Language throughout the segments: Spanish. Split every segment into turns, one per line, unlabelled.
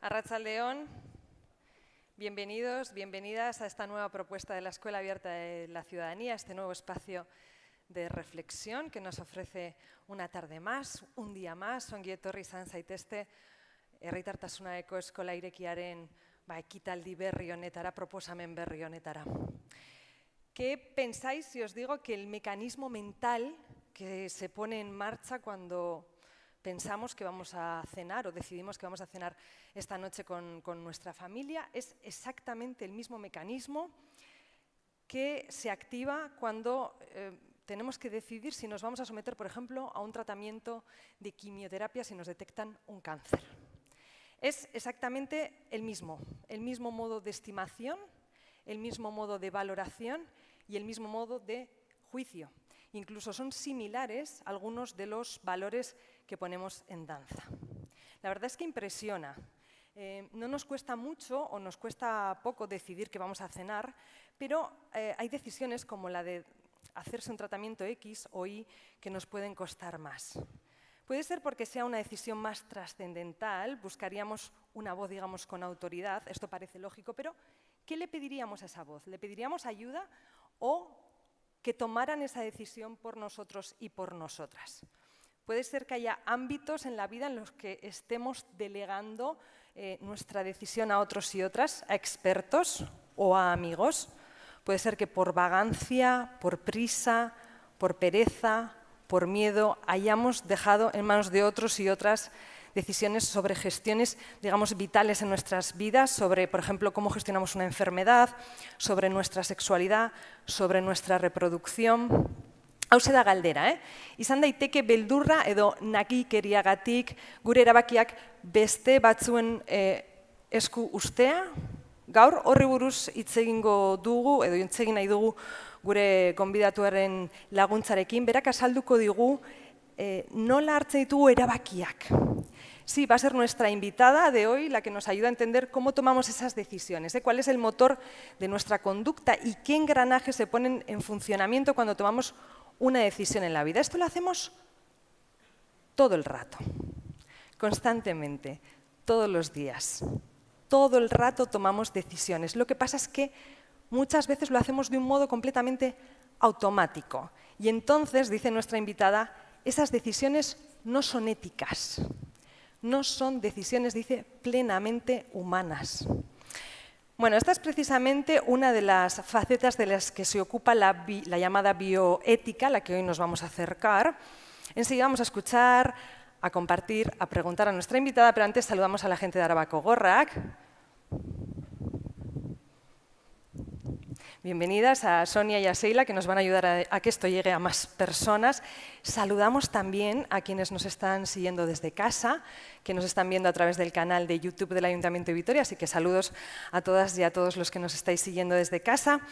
Arratsaldeon, bienvenidos, bienvenidas a esta nueva propuesta de la Escuela Abierta de la Ciudadanía, este nuevo espacio de reflexión que nos ofrece una tarde más, un día más. Ongi etorri izan zaitezte herritartasuneko eskola irekiaren ekitaldi berri honetara, proposamen berri honetara. ¿Qué pensáis si os digo que el mecanismo mental que se pone en marcha cuando pensamos que vamos a cenar o decidimos que vamos a cenar esta noche con nuestra familia es exactamente el mismo mecanismo que se activa cuando tenemos que decidir si nos vamos a someter, por ejemplo, a un tratamiento de quimioterapia si nos detectan un cáncer? Es exactamente el mismo modo de estimación, el mismo modo de valoración y el mismo modo de juicio. Incluso son similares algunos de los valores que ponemos en danza. La verdad es que impresiona. No nos cuesta mucho o nos cuesta poco decidir que vamos a cenar, pero hay decisiones como la de hacerse un tratamiento X o Y que nos pueden costar más. Puede ser porque sea una decisión más trascendental, buscaríamos una voz, digamos, con autoridad, esto parece lógico, pero ¿qué le pediríamos a esa voz? ¿Le pediríamos ayuda o que tomaran esa decisión por nosotros y por nosotras? Puede ser que haya ámbitos en la vida en los que estemos delegando nuestra decisión a otros y otras, a expertos o a amigos. Puede ser que por vagancia, por prisa, por pereza, por miedo, hayamos dejado en manos de otros y otras decisiones sobre gestiones, digamos, vitales en nuestras vidas, sobre, por ejemplo, cómo gestionamos una enfermedad, sobre nuestra sexualidad, sobre nuestra reproducción. Hauxe da galdera, izan daiteke beldurra edo nakikeriagatik gure erabakiak beste batzuen esku ustea. Gaur horri buruz hitz egingo dugu, edo hitz egin nahi dugu gure gonbidatuaren laguntzarekin, berak azalduko digu nola hartzen ditugu erabakiak. Sí, va a ser nuestra invitada de hoy la que nos ayuda a entender cómo tomamos esas decisiones, cuál es el motor de nuestra conducta y qué engranajes se ponen en funcionamiento cuando tomamos una decisión en la vida. Esto lo hacemos todo el rato, constantemente, todos los días. Todo el rato tomamos decisiones. Lo que pasa es que muchas veces lo hacemos de un modo completamente automático. Y entonces, dice nuestra invitada, esas decisiones no son éticas. No son decisiones, dice, plenamente humanas. Bueno, esta es precisamente una de las facetas de las que se ocupa la llamada bioética, a la que hoy nos vamos a acercar. Enseguida vamos a escuchar, a compartir, a preguntar a nuestra invitada, pero antes saludamos a la gente de Arabako Gorrak. Bienvenidas a Sonia y a Seila, que nos van a ayudar a que esto llegue a más personas. Saludamos también a quienes nos están siguiendo desde casa, que nos están viendo a través del canal de YouTube del Ayuntamiento de Vitoria, así que saludos a todas y a todos los que nos estáis siguiendo desde casa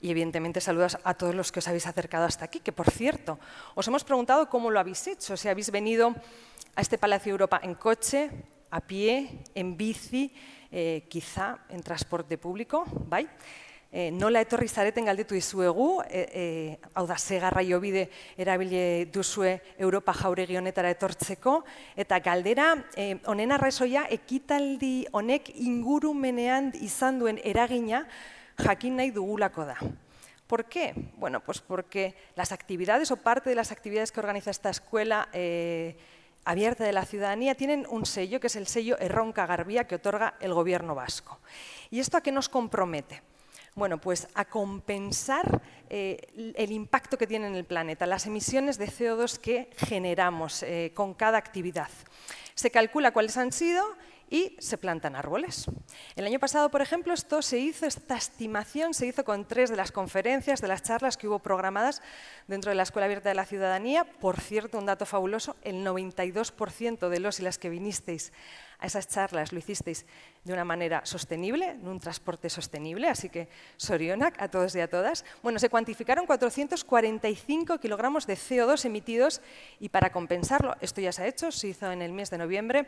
y evidentemente saludos a todos los que os habéis acercado hasta aquí, que por cierto, os hemos preguntado cómo lo habéis hecho, si habéis venido a este Palacio Europa en coche, a pie, en bici, quizá en transporte público, ¿bai? Nola etorri zareten galdetu dizuegu, hau da, ze garraiobide erabili duzue Europa jauregi honetara etortzeko, eta galdera honen arrazoia ekitaldi honek ingurumenean izan duen eragina jakin nahi dugulako da. ¿Por qué? Bueno, pues porque las actividades o parte de las actividades que organiza esta escuela abierta de la ciudadanía tienen un sello, que es el sello Erronka Garbia, que otorga el gobierno vasco. ¿Y esto a qué nos compromete? Bueno, pues a compensar el impacto que tiene en el planeta, las emisiones de CO2 que generamos con cada actividad. Se calcula cuáles han sido y se plantan árboles. El año pasado, por ejemplo, esta estimación se hizo con 3 de las conferencias, de las charlas que hubo programadas dentro de la Escuela Abierta de la Ciudadanía. Por cierto, un dato fabuloso, el 92% de los y las que vinisteis a esas charlas lo hicisteis de una manera sostenible, en un transporte sostenible, así que sorionak a todos y a todas. Bueno, se cuantificaron 445 kilogramos de CO2 emitidos y para compensarlo, esto ya se ha hecho, se hizo en el mes de noviembre,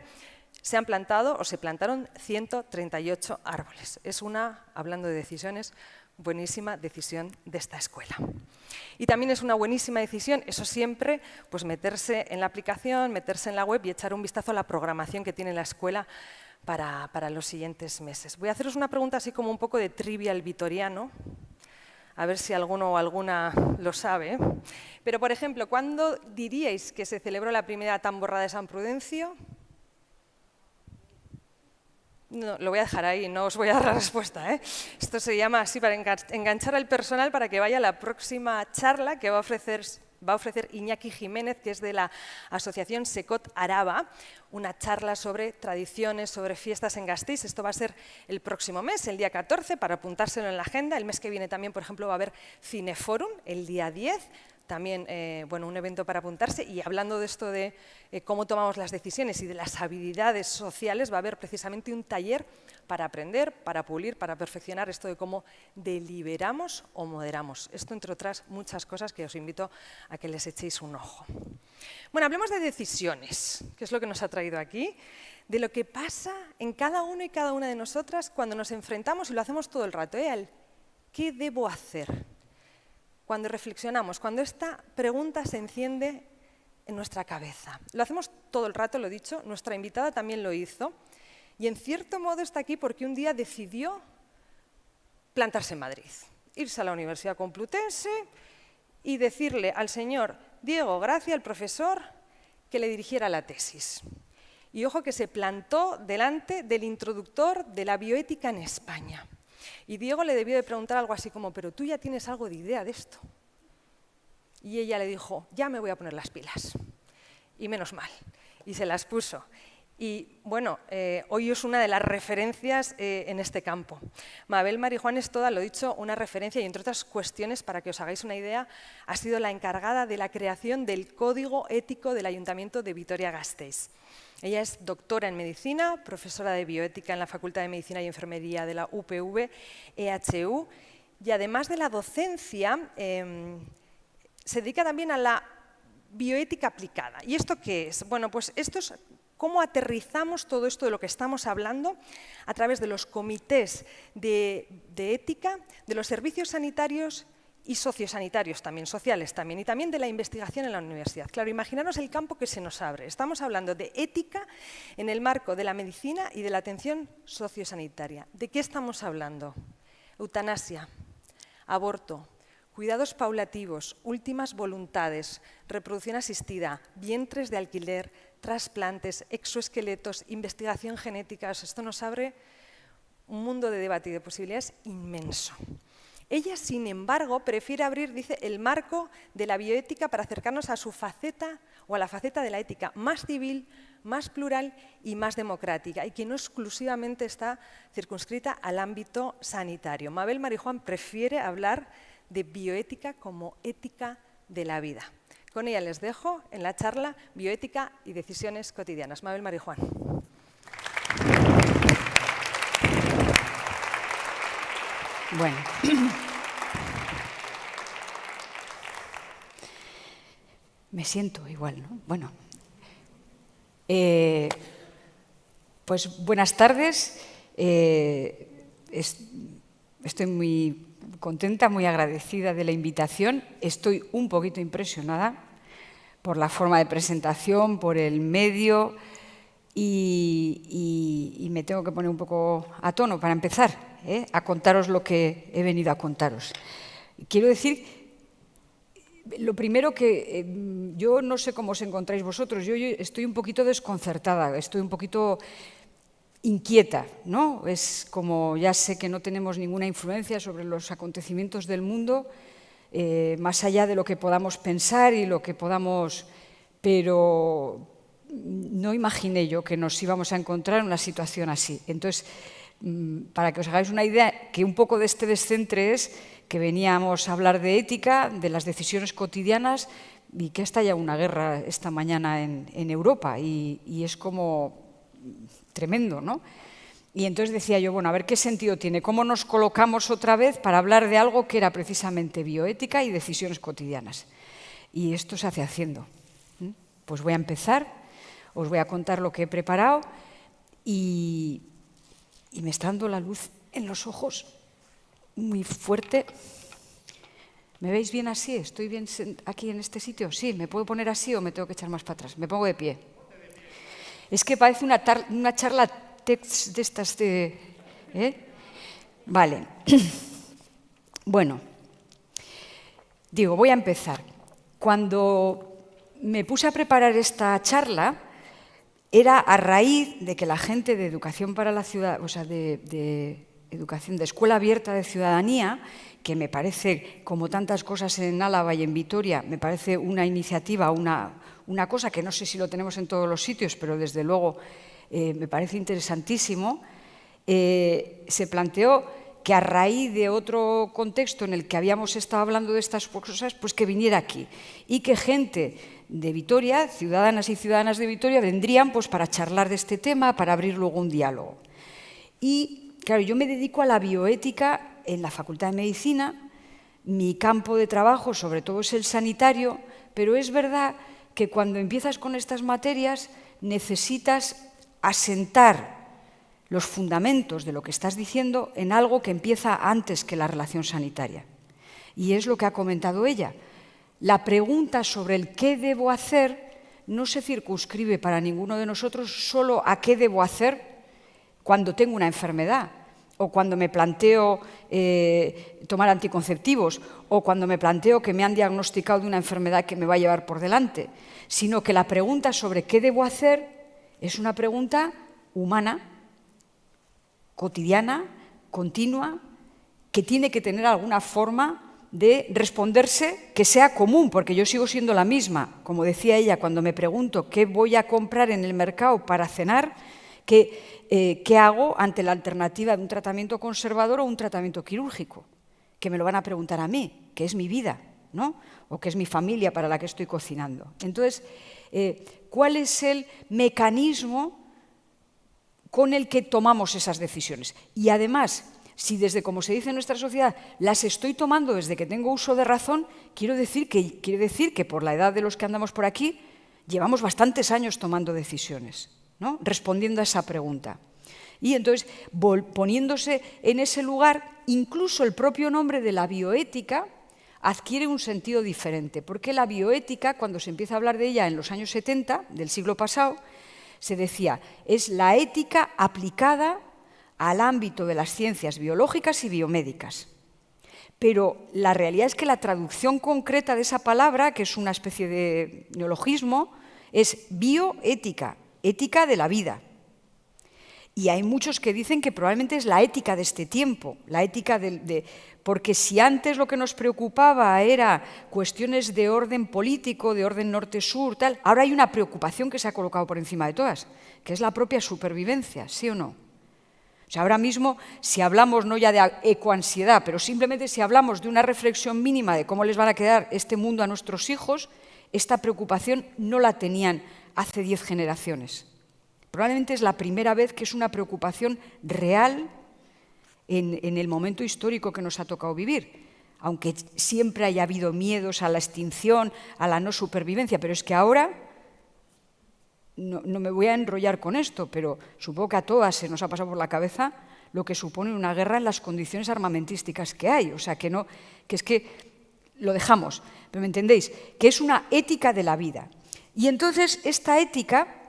se han plantado o se plantaron 138 árboles. Es una, hablando de decisiones, buenísima decisión de esta escuela. Y también es una buenísima decisión, eso siempre, pues meterse en la aplicación, meterse en la web y echar un vistazo a la programación que tiene la escuela para los siguientes meses. Voy a haceros una pregunta así como un poco de trivial vitoriano, a ver si alguno o alguna lo sabe. Pero, por ejemplo, ¿cuándo diríais que se celebró la primera tamborrada de San Prudencio? No, lo voy a dejar ahí, no os voy a dar la respuesta, ¿eh? Esto se llama así para enganchar al personal para que vaya a la próxima charla que va a ofrecer Iñaki Jiménez, que es de la asociación Secot Araba, una charla sobre tradiciones, sobre fiestas en Gasteiz. Esto va a ser el próximo mes, el día 14, para apuntárselo en la agenda. El mes que viene también, por ejemplo, va a haber Cineforum, el día 10, también bueno, un evento para apuntarse. Y hablando de esto de cómo tomamos las decisiones y de las habilidades sociales, va a haber precisamente un taller para aprender, para pulir, para perfeccionar esto de cómo deliberamos o moderamos. Esto, entre otras muchas cosas que os invito a que les echéis un ojo. Bueno, hablemos de decisiones, que es lo que nos ha traído aquí, de lo que pasa en cada uno y cada una de nosotras cuando nos enfrentamos, y lo hacemos todo el rato, al ¿qué debo hacer? Cuando reflexionamos, cuando esta pregunta se enciende en nuestra cabeza. Lo hacemos todo el rato, lo he dicho, nuestra invitada también lo hizo, y en cierto modo está aquí porque un día decidió plantarse en Madrid, irse a la Universidad Complutense y decirle al señor Diego Gracia, el profesor, que le dirigiera la tesis. Y ojo que se plantó delante del introductor de la bioética en España. Y Diego le debió de preguntar algo así como, ¿pero tú ya tienes algo de idea de esto? Y ella le dijo, ya me voy a poner las pilas. Y menos mal. Y se las puso. Y bueno, hoy es una de las referencias en este campo. Mabel Marijuán es toda, lo dicho, una referencia y entre otras cuestiones, para que os hagáis una idea, ha sido la encargada de la creación del Código Ético del Ayuntamiento de Vitoria-Gasteiz. Ella es doctora en Medicina, profesora de Bioética en la Facultad de Medicina y Enfermería de la UPV, EHU, y además de la docencia, se dedica también a la bioética aplicada. ¿Y esto qué es? Bueno, pues esto es cómo aterrizamos todo esto de lo que estamos hablando a través de los comités de ética, de los servicios sanitarios y sociosanitarios también, sociales también, y también de la investigación en la universidad. Claro, imaginaros el campo que se nos abre. Estamos hablando de ética en el marco de la medicina y de la atención sociosanitaria. ¿De qué estamos hablando? Eutanasia, aborto, cuidados paulativos, últimas voluntades, reproducción asistida, vientres de alquiler, trasplantes, exoesqueletos, investigación genética. Esto nos abre un mundo de debate y de posibilidades inmenso. Ella, sin embargo, prefiere abrir, dice, el marco de la bioética para acercarnos a su faceta o a la faceta de la ética más civil, más plural y más democrática, y que no exclusivamente está circunscrita al ámbito sanitario. Mabel Marijuán prefiere hablar de bioética como ética de la vida. Con ella les dejo en la charla Bioética y decisiones cotidianas. Mabel Marijuán.
Bueno, me siento igual, ¿no? Bueno, pues buenas tardes. Estoy muy contenta, muy agradecida de la invitación. Estoy un poquito impresionada por la forma de presentación, por el medio y me tengo que poner un poco a tono para empezar, a contaros lo que he venido a contaros. Quiero decir, lo primero que yo no sé cómo os encontráis vosotros, yo estoy un poquito desconcertada, estoy un poquito inquieta, ¿no? Es como ya sé que no tenemos ninguna influencia sobre los acontecimientos del mundo, más allá de lo que podamos pensar y lo que podamos, pero no imaginé yo que nos íbamos a encontrar en una situación así. Entonces, para que os hagáis una idea, que un poco de este descentre es que veníamos a hablar de ética, de las decisiones cotidianas y que está ya una guerra esta mañana en Europa y es como tremendo, ¿no? Y entonces decía yo, bueno, a ver qué sentido tiene, cómo nos colocamos otra vez para hablar de algo que era precisamente bioética y decisiones cotidianas. Y esto se hace haciendo. Pues voy a empezar, os voy a contar lo que he preparado y me está dando la luz en los ojos muy fuerte. ¿Me veis bien así? ¿Estoy bien aquí en este sitio? Sí, ¿me puedo poner así o me tengo que echar más para atrás? Me pongo de pie. Es que parece una charla TED de estas de... Vale. Bueno, digo, voy a empezar. Cuando me puse a preparar esta charla, era a raíz de que la gente de Educación para la Ciudad, o sea, de educación de Escuela Abierta de Ciudadanía, que me parece, como tantas cosas en Álava y en Vitoria, me parece una iniciativa, una cosa que no sé si lo tenemos en todos los sitios, pero desde luego me parece interesantísimo, se planteó que a raíz de otro contexto en el que habíamos estado hablando de estas cosas, pues que viniera aquí y que gente de Vitoria, ciudadanas y ciudadanas de Vitoria, vendrían pues para charlar de este tema, para abrir luego un diálogo. Y claro, yo me dedico a la bioética en la Facultad de Medicina, mi campo de trabajo sobre todo es el sanitario, pero es verdad que cuando empiezas con estas materias necesitas asentar los fundamentos de lo que estás diciendo en algo que empieza antes que la relación sanitaria. Y es lo que ha comentado ella. La pregunta sobre el qué debo hacer no se circunscribe para ninguno de nosotros solo a qué debo hacer cuando tengo una enfermedad, o cuando me planteo tomar anticonceptivos, o cuando me planteo que me han diagnosticado de una enfermedad que me va a llevar por delante, sino que la pregunta sobre qué debo hacer es una pregunta humana, cotidiana, continua, que tiene que tener alguna forma de responderse que sea común, porque yo sigo siendo la misma. Como decía ella, cuando me pregunto qué voy a comprar en el mercado para cenar, ¿qué hago ante la alternativa de un tratamiento conservador o un tratamiento quirúrgico? Que me lo van a preguntar a mí, que es mi vida, ¿no? O que es mi familia para la que estoy cocinando. Entonces, ¿cuál es el mecanismo con el que tomamos esas decisiones? Y además, si desde, como se dice en nuestra sociedad, las estoy tomando desde que tengo uso de razón, quiere decir que por la edad de los que andamos por aquí, llevamos bastantes años tomando decisiones, ¿no? Respondiendo a esa pregunta. Y entonces, poniéndose en ese lugar, incluso el propio nombre de la bioética adquiere un sentido diferente, porque la bioética, cuando se empieza a hablar de ella en los años 70 del siglo pasado, se decía, es la ética aplicada al ámbito de las ciencias biológicas y biomédicas. Pero la realidad es que la traducción concreta de esa palabra, que es una especie de neologismo, es bioética, ética de la vida. Y hay muchos que dicen que probablemente es la ética de este tiempo, la ética porque si antes lo que nos preocupaba era cuestiones de orden político, de orden norte-sur, tal, ahora hay una preocupación que se ha colocado por encima de todas, que es la propia supervivencia, ¿sí o no? O sea, ahora mismo, si hablamos no ya de ecoansiedad, pero simplemente si hablamos de una reflexión mínima de cómo les van a quedar este mundo a nuestros hijos, esta preocupación no la tenían hace 10 generaciones. Probablemente es la primera vez que es una preocupación real en el momento histórico que nos ha tocado vivir, aunque siempre haya habido miedos a la extinción, a la no supervivencia, pero es que ahora, no me voy a enrollar con esto, pero supongo que a todas se nos ha pasado por la cabeza lo que supone una guerra en las condiciones armamentísticas que hay, o sea, que es que lo dejamos, pero ¿me entendéis? Que es una ética de la vida. Y entonces esta ética,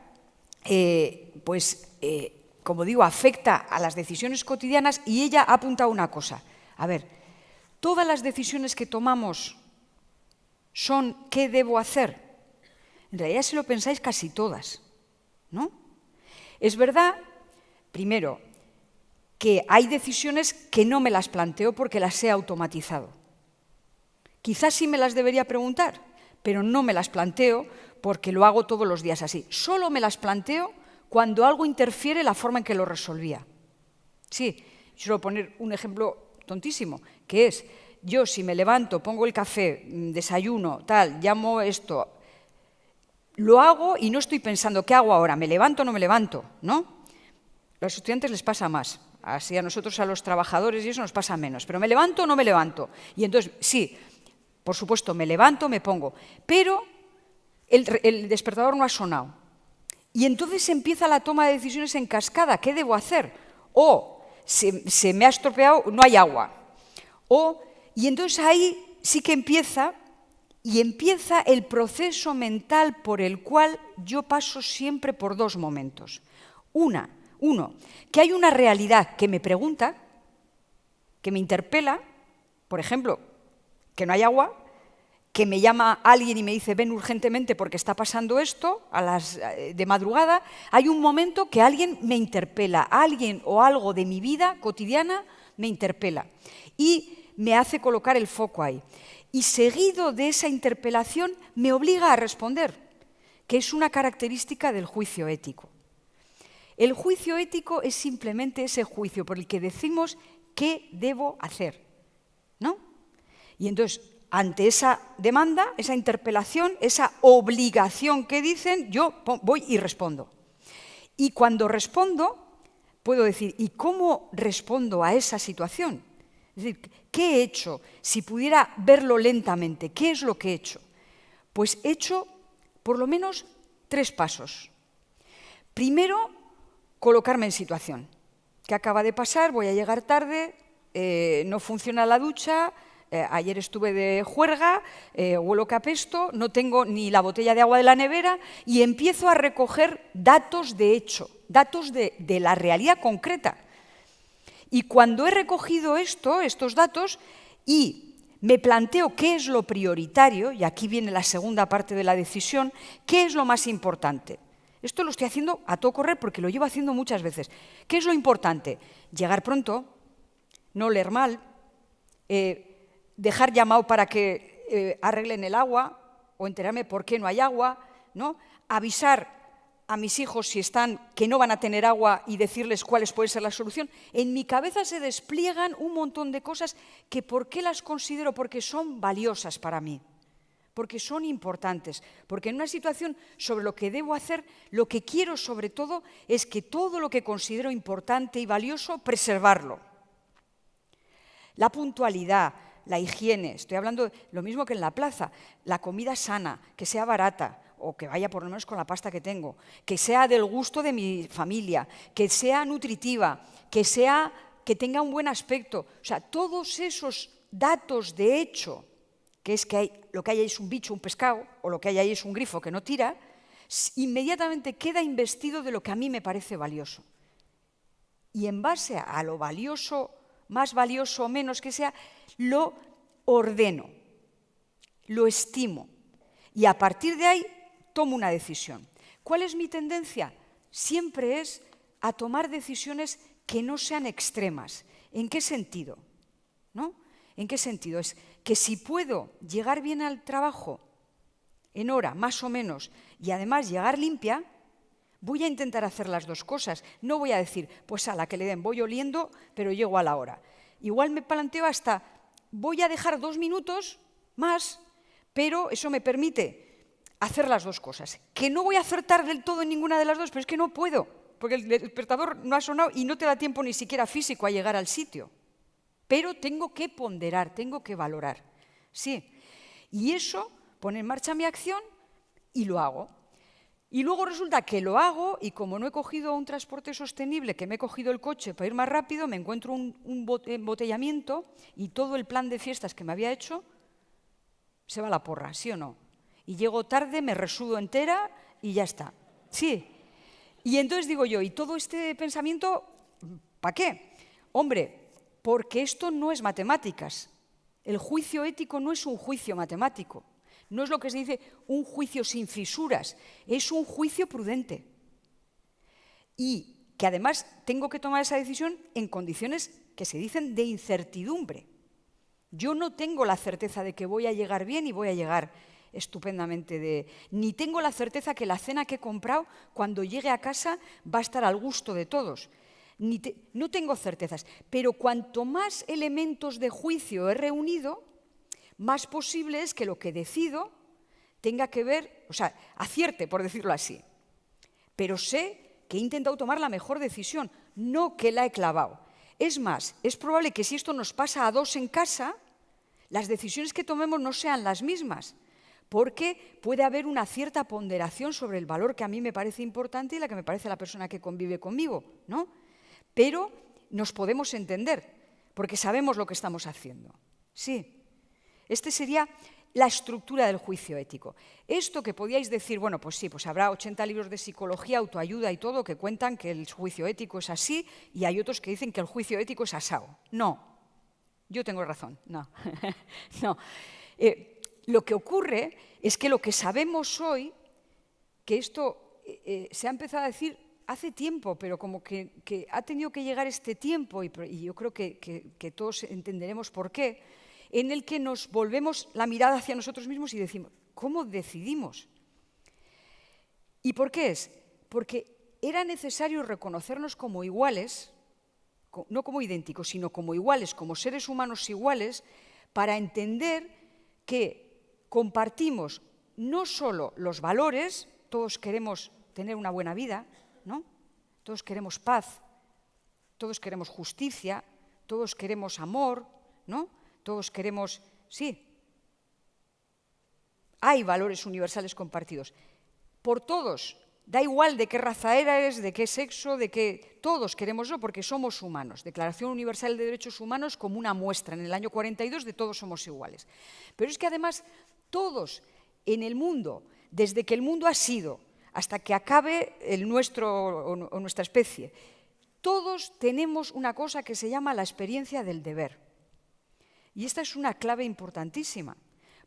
como digo, afecta a las decisiones cotidianas y ella ha apuntado una cosa. A ver, todas las decisiones que tomamos son ¿qué debo hacer? En realidad, si lo pensáis, casi todas, ¿no? Es verdad, primero, que hay decisiones que no me las planteo porque las he automatizado. Quizás sí me las debería preguntar, pero no me las planteo porque lo hago todos los días así. Solo me las planteo cuando algo interfiere en la forma en que lo resolvía. Sí, yo voy a poner un ejemplo tontísimo, que es, yo si me levanto, pongo el café, desayuno, tal, llamo esto, lo hago y no estoy pensando, ¿qué hago ahora? ¿Me levanto o no me levanto? ¿No? A los estudiantes les pasa más, así a nosotros, a los trabajadores, y eso nos pasa menos. Pero ¿me levanto o no me levanto? Y entonces, sí, por supuesto, me levanto, me pongo, pero el despertador no ha sonado. Y entonces empieza la toma de decisiones en cascada. ¿Qué debo hacer? O se me ha estropeado, no hay agua. Y entonces ahí sí que empieza el proceso mental por el cual yo paso siempre por dos momentos. Uno, que hay una realidad que me pregunta, que me interpela, por ejemplo, que no hay agua, que me llama alguien y me dice ven urgentemente porque está pasando esto de madrugada. Hay un momento que alguien me interpela, alguien o algo de mi vida cotidiana me interpela y me hace colocar el foco ahí. Y seguido de esa interpelación me obliga a responder, que es una característica del juicio ético. El juicio ético es simplemente ese juicio por el que decimos qué debo hacer, ¿no? Y entonces, ante esa demanda, esa interpelación, esa obligación que dicen, yo voy y respondo. Y cuando respondo, puedo decir, ¿y cómo respondo a esa situación? Es decir, ¿qué he hecho? Si pudiera verlo lentamente, ¿qué es lo que he hecho? Pues he hecho por lo menos 3 pasos. Primero, colocarme en situación. ¿Qué acaba de pasar? Voy a llegar tarde, no funciona la ducha, ayer estuve de juerga, huelo que apesto, no tengo ni la botella de agua de la nevera y empiezo a recoger datos de hecho, datos de la realidad concreta. Y cuando he recogido estos datos y me planteo qué es lo prioritario, y aquí viene la segunda parte de la decisión, ¿qué es lo más importante? Esto lo estoy haciendo a todo correr porque lo llevo haciendo muchas veces. ¿Qué es lo importante? Llegar pronto, no oler mal, dejar llamado para que arreglen el agua o enterarme por qué no hay agua, ¿no? Avisar a mis hijos si están, que no van a tener agua y decirles cuáles puede ser la solución. En mi cabeza se despliegan un montón de cosas que ¿por qué las considero? Porque son valiosas para mí, porque son importantes, porque en una situación sobre lo que debo hacer, lo que quiero sobre todo es que todo lo que considero importante y valioso, preservarlo. La puntualidad, la higiene, estoy hablando de lo mismo que en la plaza, la comida sana, que sea barata, o que vaya por lo menos con la pasta que tengo, que sea del gusto de mi familia, que sea nutritiva, que tenga un buen aspecto. O sea, todos esos datos de hecho, que es que lo que hay ahí es un bicho, un pescado, o lo que hay ahí es un grifo que no tira, inmediatamente queda investido de lo que a mí me parece valioso. Y en base a lo valioso, más valioso o menos que sea, lo ordeno, lo estimo. Y a partir de ahí tomo una decisión. ¿Cuál es mi tendencia? Siempre es a tomar decisiones que no sean extremas. ¿En qué sentido? ¿No? ¿En qué sentido? Es que si puedo llegar bien al trabajo en hora, más o menos, y además llegar limpia, voy a intentar hacer las dos cosas. No voy a decir, pues a la que le den, voy oliendo, pero llego a la hora. Igual me planteo hasta, voy a dejar 2 minutos más, pero eso me permite hacer las dos cosas. Que no voy a acertar del todo en ninguna de las dos, pero es que no puedo, porque el despertador no ha sonado y no te da tiempo ni siquiera físico a llegar al sitio. Pero tengo que ponderar, tengo que valorar. Sí. Y eso pone en marcha mi acción y lo hago. Y luego resulta que lo hago y como no he cogido un transporte sostenible, que me he cogido el coche para ir más rápido, me encuentro un embotellamiento y todo el plan de fiestas que me había hecho se va a la porra, ¿sí o no? Y llego tarde, me resudo entera y ya está. Sí. Y entonces digo yo, ¿y todo este pensamiento para qué? Hombre, porque esto no es matemáticas. El juicio ético no es un juicio matemático. No es lo que se dice un juicio sin fisuras. Es un juicio prudente. Y que además tengo que tomar esa decisión en condiciones que se dicen de incertidumbre. Yo no tengo la certeza de que voy a llegar bien y voy a llegar estupendamente ni tengo la certeza que la cena que he comprado cuando llegue a casa va a estar al gusto de todos. No tengo certezas, pero cuanto más elementos de juicio he reunido, más posible es que lo que decido tenga que ver, o sea, acierte, por decirlo así. Pero sé que he intentado tomar la mejor decisión, no que la he clavado. Es más, es probable que si esto nos pasa a 2 en casa, las decisiones que tomemos no sean las mismas, porque puede haber una cierta ponderación sobre el valor que a mí me parece importante y la que me parece la persona que convive conmigo, ¿no? Pero nos podemos entender, porque sabemos lo que estamos haciendo. Sí, este sería la estructura del juicio ético. Esto que podíais decir, bueno, pues sí, pues habrá 80 libros de psicología, autoayuda y todo que cuentan que el juicio ético es así y hay otros que dicen que el juicio ético es asao. No, yo tengo razón, no. No. Lo que ocurre es que lo que sabemos hoy, que esto se ha empezado a decir hace tiempo, pero como que ha tenido que llegar este tiempo, y yo creo que todos entenderemos por qué, en el que nos volvemos la mirada hacia nosotros mismos y decimos, ¿cómo decidimos? ¿Y por qué es? Porque era necesario reconocernos como iguales, no como idénticos, sino como iguales, como seres humanos iguales, para entender que compartimos no solo los valores, todos queremos tener una buena vida, ¿no? Todos queremos paz, todos queremos justicia, todos queremos amor, ¿no? Todos queremos, sí, hay valores universales compartidos. Por todos, da igual de qué raza eres, de qué sexo, de qué... Todos queremos eso porque somos humanos. Declaración Universal de Derechos Humanos como una muestra en el año 42 de todos somos iguales. Pero es que además todos en el mundo, desde que el mundo ha sido hasta que acabe el nuestro o nuestra especie, todos tenemos una cosa que se llama la experiencia del deber. Y esta es una clave importantísima,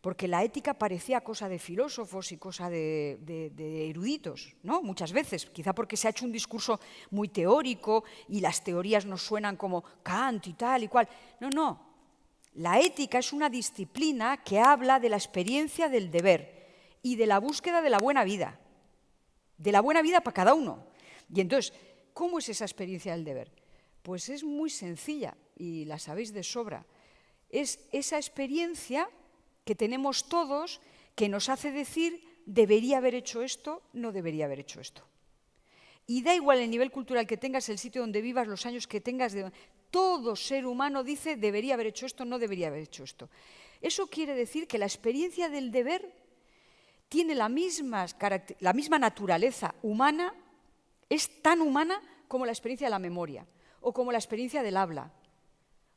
porque la ética parecía cosa de filósofos y cosa de eruditos, ¿no? Muchas veces, quizá porque se ha hecho un discurso muy teórico y las teorías nos suenan como Kant y tal y cual. No, no. La ética es una disciplina que habla de la experiencia del deber y de la búsqueda de la buena vida para cada uno. Y entonces, ¿cómo es esa experiencia del deber? Pues es muy sencilla y la sabéis de sobra. Es esa experiencia que tenemos todos que nos hace decir debería haber hecho esto, no debería haber hecho esto. Y da igual el nivel cultural que tengas, el sitio donde vivas, los años que tengas, todo ser humano dice debería haber hecho esto, no debería haber hecho esto. Eso quiere decir que la experiencia del deber tiene la misma naturaleza humana, es tan humana como la experiencia de la memoria o como la experiencia del habla.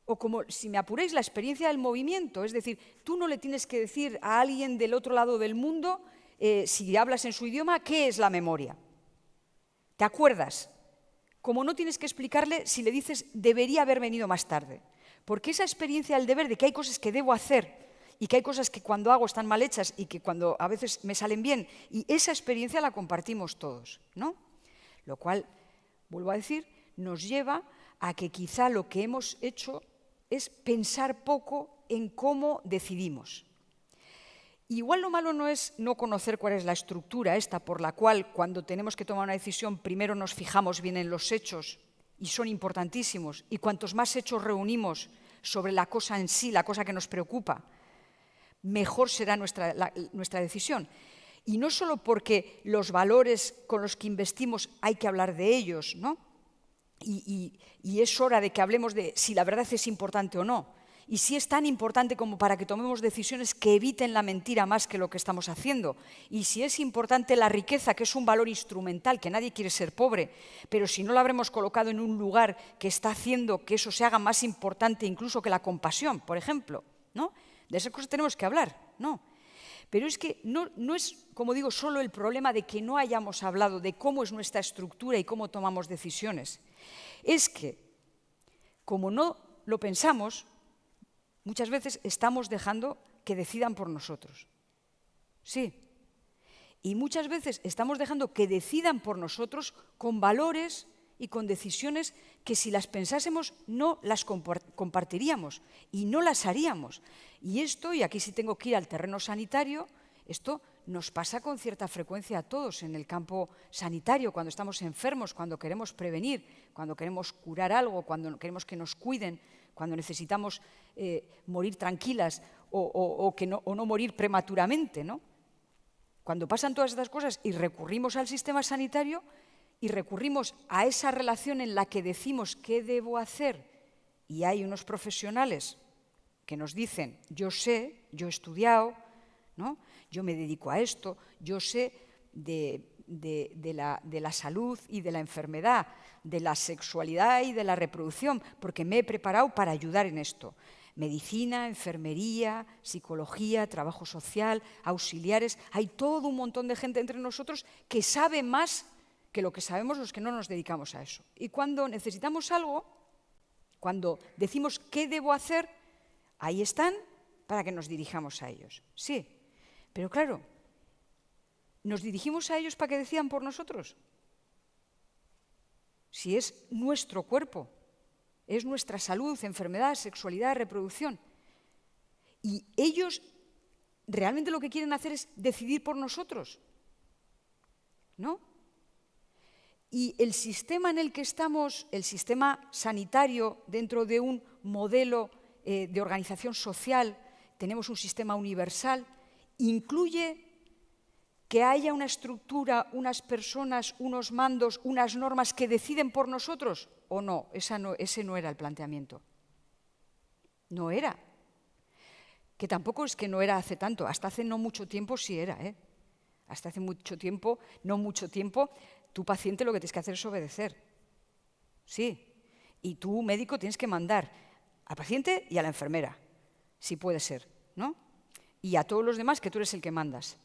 O como, si me apuráis, la experiencia del movimiento. Es decir, tú no le tienes que decir a alguien del otro lado del mundo, si hablas en su idioma, qué es la memoria. ¿Te acuerdas? Como no tienes que explicarle si le dices debería haber venido más tarde. Porque esa experiencia del deber, de que hay cosas que debo hacer y que hay cosas que cuando hago están mal hechas y que cuando a veces me salen bien, y esa experiencia la compartimos todos, ¿no? Lo cual, vuelvo a decir, nos lleva a que quizá lo que hemos hecho es pensar poco en cómo decidimos. Igual lo malo no es no conocer cuál es la estructura esta por la cual cuando tenemos que tomar una decisión primero nos fijamos bien en los hechos y son importantísimos y cuantos más hechos reunimos sobre la cosa en sí, la cosa que nos preocupa, mejor será nuestra decisión. Y no solo porque los valores con los que investimos hay que hablar de ellos, ¿no? Y es hora de que hablemos de si la verdad es importante o no. Y si es tan importante como para que tomemos decisiones que eviten la mentira más que lo que estamos haciendo. Y si es importante la riqueza, que es un valor instrumental, que nadie quiere ser pobre, pero si no lo habremos colocado en un lugar que está haciendo que eso se haga más importante incluso que la compasión, por ejemplo, ¿no? De esas cosas tenemos que hablar, ¿no? Pero es que no es, como digo, solo el problema de que no hayamos hablado de cómo es nuestra estructura y cómo tomamos decisiones. Es que, como no lo pensamos, muchas veces estamos dejando que decidan por nosotros. Sí. Y muchas veces estamos dejando que decidan por nosotros con valores y con decisiones que si las pensásemos no las compartiríamos y no las haríamos. Y esto, y aquí sí tengo que ir al terreno sanitario, esto nos pasa con cierta frecuencia a todos en el campo sanitario, cuando estamos enfermos, cuando queremos prevenir, cuando queremos curar algo, cuando queremos que nos cuiden, cuando necesitamos morir tranquilas o no morir prematuramente, ¿no? Cuando pasan todas estas cosas y recurrimos al sistema sanitario y recurrimos a esa relación en la que decimos qué debo hacer y hay unos profesionales que nos dicen yo sé, yo he estudiado, ¿no? Yo me dedico a esto, yo sé de de la salud y de la enfermedad, de la sexualidad y de la reproducción, porque me he preparado para ayudar en esto. Medicina, enfermería, psicología, trabajo social, auxiliares. Hay todo un montón de gente entre nosotros que sabe más que lo que sabemos los que no nos dedicamos a eso. Y cuando necesitamos algo, cuando decimos qué debo hacer, ahí están para que nos dirijamos a ellos. Sí, pero claro, ¿nos dirigimos a ellos para que decidan por nosotros? Si es nuestro cuerpo, es nuestra salud, enfermedad, sexualidad, reproducción. Y ellos realmente lo que quieren hacer es decidir por nosotros, ¿no? Y el sistema en el que estamos, el sistema sanitario, dentro de un modelo de organización social, tenemos un sistema universal, incluye que haya una estructura, unas personas, unos mandos, unas normas que deciden por nosotros, ¿o no? Ese no era el planteamiento. No era. Que tampoco es que no era hace tanto, hasta hace no mucho tiempo sí era, ¿eh? Hasta hace mucho tiempo, no mucho tiempo, tu paciente lo que tienes que hacer es obedecer. Sí. Y tú, médico, tienes que mandar al paciente y a la enfermera, si puede ser, ¿no? Y a todos los demás que tú eres el que mandas.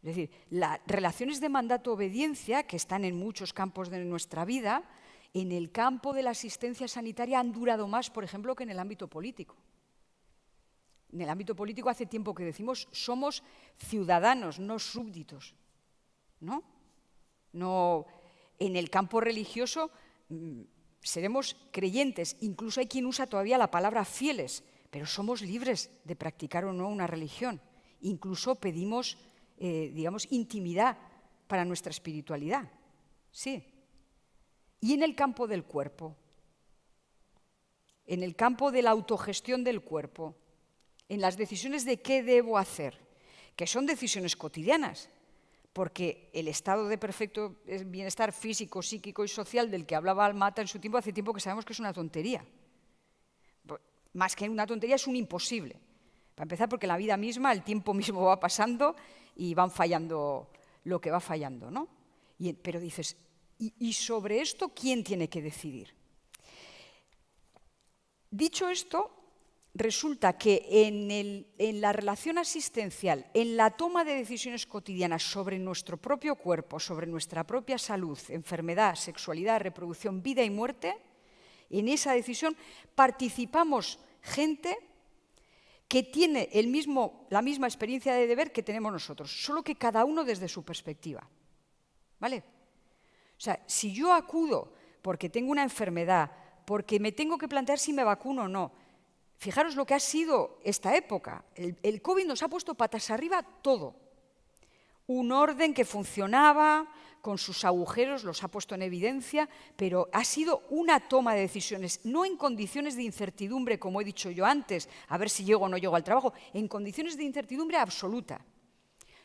Es decir, las relaciones de mandato-obediencia, que están en muchos campos de nuestra vida, en el campo de la asistencia sanitaria han durado más, por ejemplo, que en el ámbito político. En el ámbito político hace tiempo que decimos somos ciudadanos, no súbditos, ¿no? No, en el campo religioso seremos creyentes, incluso hay quien usa todavía la palabra fieles, pero somos libres de practicar o no una religión. Incluso pedimos, digamos, intimidad para nuestra espiritualidad. Sí. Y en el campo del cuerpo, en el campo de la autogestión del cuerpo, en las decisiones de qué debo hacer, que son decisiones cotidianas, porque el estado de perfecto bienestar físico, psíquico y social del que hablaba Almata en su tiempo, hace tiempo que sabemos que es una tontería. Más que una tontería, es un imposible. Para empezar, porque la vida misma, el tiempo mismo va pasando y van fallando lo que va fallando, ¿no? Pero dices, ¿y sobre esto quién tiene que decidir? Dicho esto, resulta que en la relación asistencial, en la toma de decisiones cotidianas sobre nuestro propio cuerpo, sobre nuestra propia salud, enfermedad, sexualidad, reproducción, vida y muerte, en esa decisión participamos gente que tiene la misma experiencia de deber que tenemos nosotros, solo que cada uno desde su perspectiva. ¿Vale? O sea, si yo acudo porque tengo una enfermedad, porque me tengo que plantear si me vacuno o no, fijaros lo que ha sido esta época. El COVID nos ha puesto patas arriba todo. Un orden que funcionaba, con sus agujeros, los ha puesto en evidencia, pero ha sido una toma de decisiones, no en condiciones de incertidumbre, como he dicho yo antes, a ver si llego o no llego al trabajo, en condiciones de incertidumbre absoluta.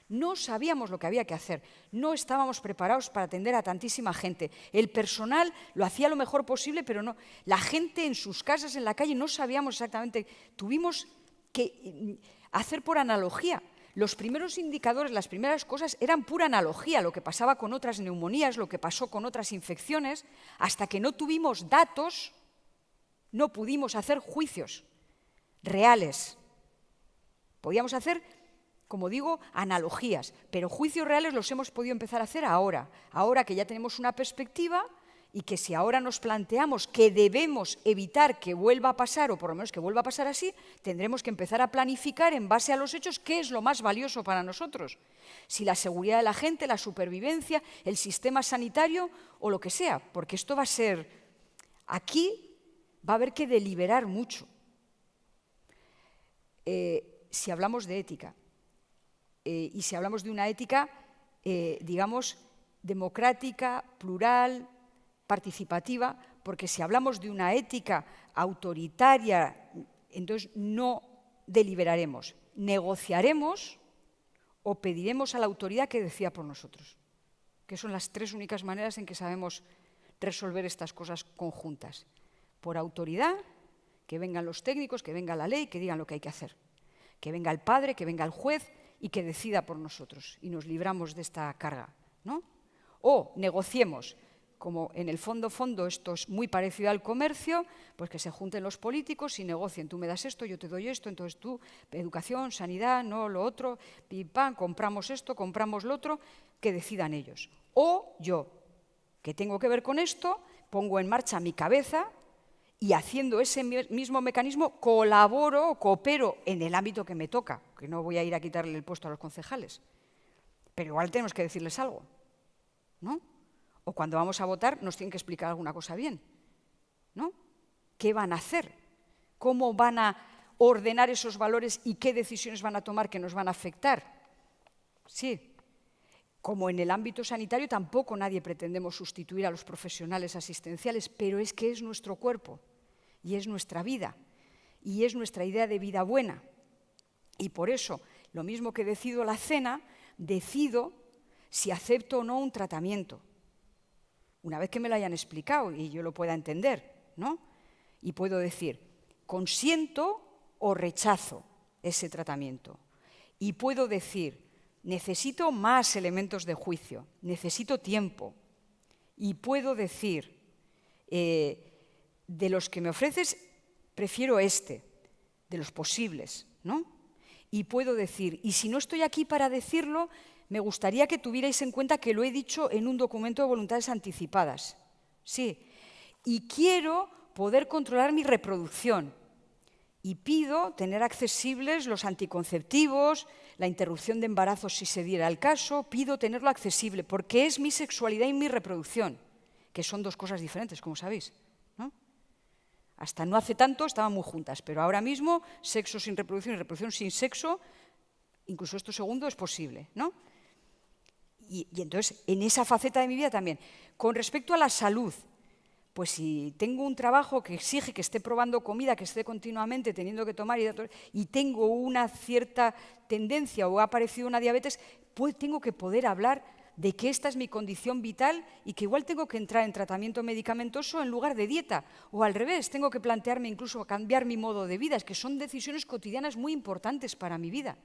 No sabíamos lo que había que hacer, no estábamos preparados para atender a tantísima gente. El personal lo hacía lo mejor posible, pero no. La gente en sus casas, en la calle, no sabíamos exactamente. Tuvimos que hacer por analogía. Los primeros indicadores, las primeras cosas eran pura analogía, lo que pasaba con otras neumonías, lo que pasó con otras infecciones. Hasta que no tuvimos datos, no pudimos hacer juicios reales. Podíamos hacer, como digo, analogías, pero juicios reales los hemos podido empezar a hacer ahora que ya tenemos una perspectiva y que si ahora nos planteamos que debemos evitar que vuelva a pasar, o por lo menos que vuelva a pasar así, tendremos que empezar a planificar en base a los hechos qué es lo más valioso para nosotros. Si la seguridad de la gente, la supervivencia, el sistema sanitario o lo que sea, porque esto va a ser, aquí va a haber que deliberar mucho. Si hablamos de ética, y si hablamos de una ética, digamos, democrática, plural, participativa, porque si hablamos de una ética autoritaria, entonces no deliberaremos, negociaremos o pediremos a la autoridad que decida por nosotros, que son las tres únicas maneras en que sabemos resolver estas cosas conjuntas. Por autoridad, que vengan los técnicos, que venga la ley, que digan lo que hay que hacer, que venga el padre, que venga el juez y que decida por nosotros y nos libramos de esta carga, ¿no? O negociemos, como en el fondo esto es muy parecido al comercio, pues que se junten los políticos y negocien. Tú me das esto, yo te doy esto, entonces tú, educación, sanidad, no lo otro, pim, pam, compramos esto, compramos lo otro, que decidan ellos. O yo, que tengo que ver con esto, pongo en marcha mi cabeza y haciendo ese mismo mecanismo colaboro o coopero en el ámbito que me toca, que no voy a ir a quitarle el puesto a los concejales. Pero igual tenemos que decirles algo, ¿no? O cuando vamos a votar nos tienen que explicar alguna cosa bien, ¿no? ¿Qué van a hacer? ¿Cómo van a ordenar esos valores y qué decisiones van a tomar que nos van a afectar? Sí. Como en el ámbito sanitario tampoco nadie pretendemos sustituir a los profesionales asistenciales, pero es que es nuestro cuerpo y es nuestra vida y es nuestra idea de vida buena. Y por eso, lo mismo que decido la cena, decido si acepto o no un tratamiento. Una vez que me lo hayan explicado y yo lo pueda entender, ¿no? Y puedo decir, consiento o rechazo ese tratamiento. Y puedo decir, necesito más elementos de juicio, necesito tiempo. Y puedo decir, de los que me ofreces, prefiero este, de los posibles, ¿no? Y puedo decir, y si no estoy aquí para decirlo, me gustaría que tuvierais en cuenta que lo he dicho en un documento de voluntades anticipadas. Sí, y quiero poder controlar mi reproducción. Y pido tener accesibles los anticonceptivos, la interrupción de embarazo si se diera el caso, pido tenerlo accesible, porque es mi sexualidad y mi reproducción, que son dos cosas diferentes, como sabéis, ¿no? Hasta no hace tanto estaban muy juntas, pero ahora mismo sexo sin reproducción y reproducción sin sexo, incluso esto segundo, es posible, ¿no? Y entonces, en esa faceta de mi vida también. Con respecto a la salud, pues si tengo un trabajo que exige que esté probando comida, que esté continuamente teniendo que tomar y tengo una cierta tendencia o ha aparecido una diabetes, pues tengo que poder hablar de que esta es mi condición vital y que igual tengo que entrar en tratamiento medicamentoso en lugar de dieta. O al revés, tengo que plantearme incluso cambiar mi modo de vida. Es que son decisiones cotidianas muy importantes para mi vida.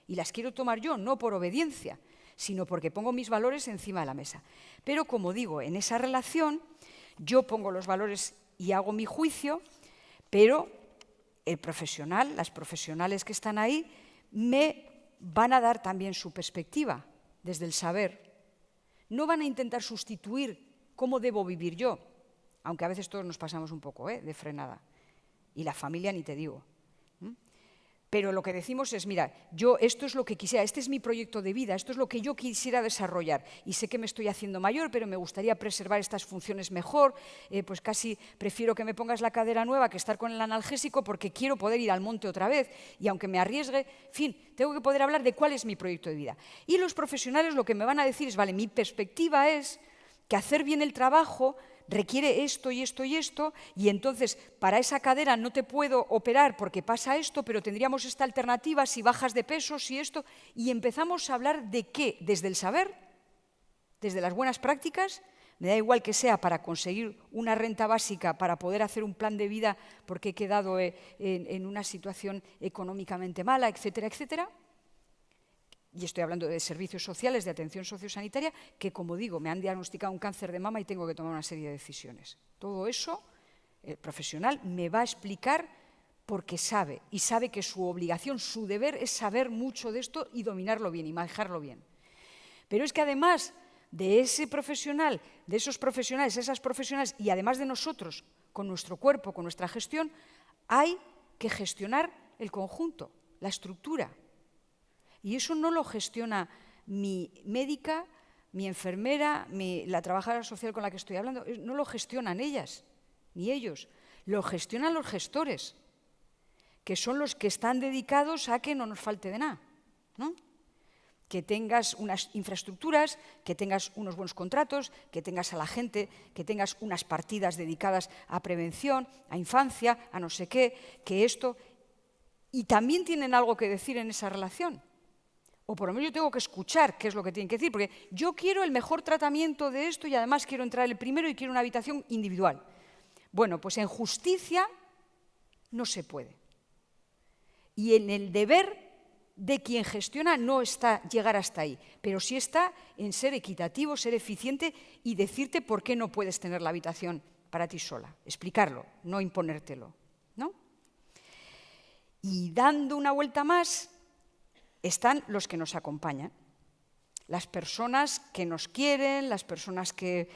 Y las quiero tomar yo, no por obediencia, sino porque pongo mis valores encima de la mesa. Pero, como digo, en esa relación yo pongo los valores y hago mi juicio, pero el profesional, las profesionales que están ahí, me van a dar también su perspectiva desde el saber. No van a intentar sustituir cómo debo vivir yo, aunque a veces todos nos pasamos un poco de frenada. Y la familia ni te digo. Pero lo que decimos es, mira, yo esto es lo que quisiera, este es mi proyecto de vida, esto es lo que yo quisiera desarrollar. Y sé que me estoy haciendo mayor, pero me gustaría preservar estas funciones mejor, pues casi prefiero que me pongas la cadera nueva que estar con el analgésico porque quiero poder ir al monte otra vez. Y aunque me arriesgue, en fin, tengo que poder hablar de cuál es mi proyecto de vida. Y los profesionales lo que me van a decir es, vale, mi perspectiva es que hacer bien el trabajo requiere esto y esto y esto, y entonces para esa cadera no te puedo operar porque pasa esto, pero tendríamos esta alternativa si bajas de peso, si esto, y empezamos a hablar de qué, desde el saber, desde las buenas prácticas, me da igual que sea para conseguir una renta básica, para poder hacer un plan de vida porque he quedado en una situación económicamente mala, etcétera, etcétera. Y estoy hablando de servicios sociales, de atención sociosanitaria, que, como digo, me han diagnosticado un cáncer de mama y tengo que tomar una serie de decisiones. Todo eso, el profesional me va a explicar porque sabe, y sabe que su obligación, su deber es saber mucho de esto y dominarlo bien y manejarlo bien. Pero es que además de ese profesional, de esos profesionales, esas profesionales, y además de nosotros, con nuestro cuerpo, con nuestra gestión, hay que gestionar el conjunto, la estructura. Y eso no lo gestiona mi médica, mi enfermera, la trabajadora social con la que estoy hablando, no lo gestionan ellas, ni ellos. Lo gestionan los gestores, que son los que están dedicados a que no nos falte de nada, ¿no? Que tengas unas infraestructuras, que tengas unos buenos contratos, que tengas a la gente, que tengas unas partidas dedicadas a prevención, a infancia, a no sé qué, que esto... Y también tienen algo que decir en esa relación. O por lo menos yo tengo que escuchar qué es lo que tienen que decir, porque yo quiero el mejor tratamiento de esto y además quiero entrar el primero y quiero una habitación individual. Bueno, pues en justicia no se puede. Y en el deber de quien gestiona no está llegar hasta ahí, pero sí está en ser equitativo, ser eficiente y decirte por qué no puedes tener la habitación para ti sola, explicarlo, no imponértelo, ¿no? Y dando una vuelta más, están los que nos acompañan, las personas que nos quieren, las personas que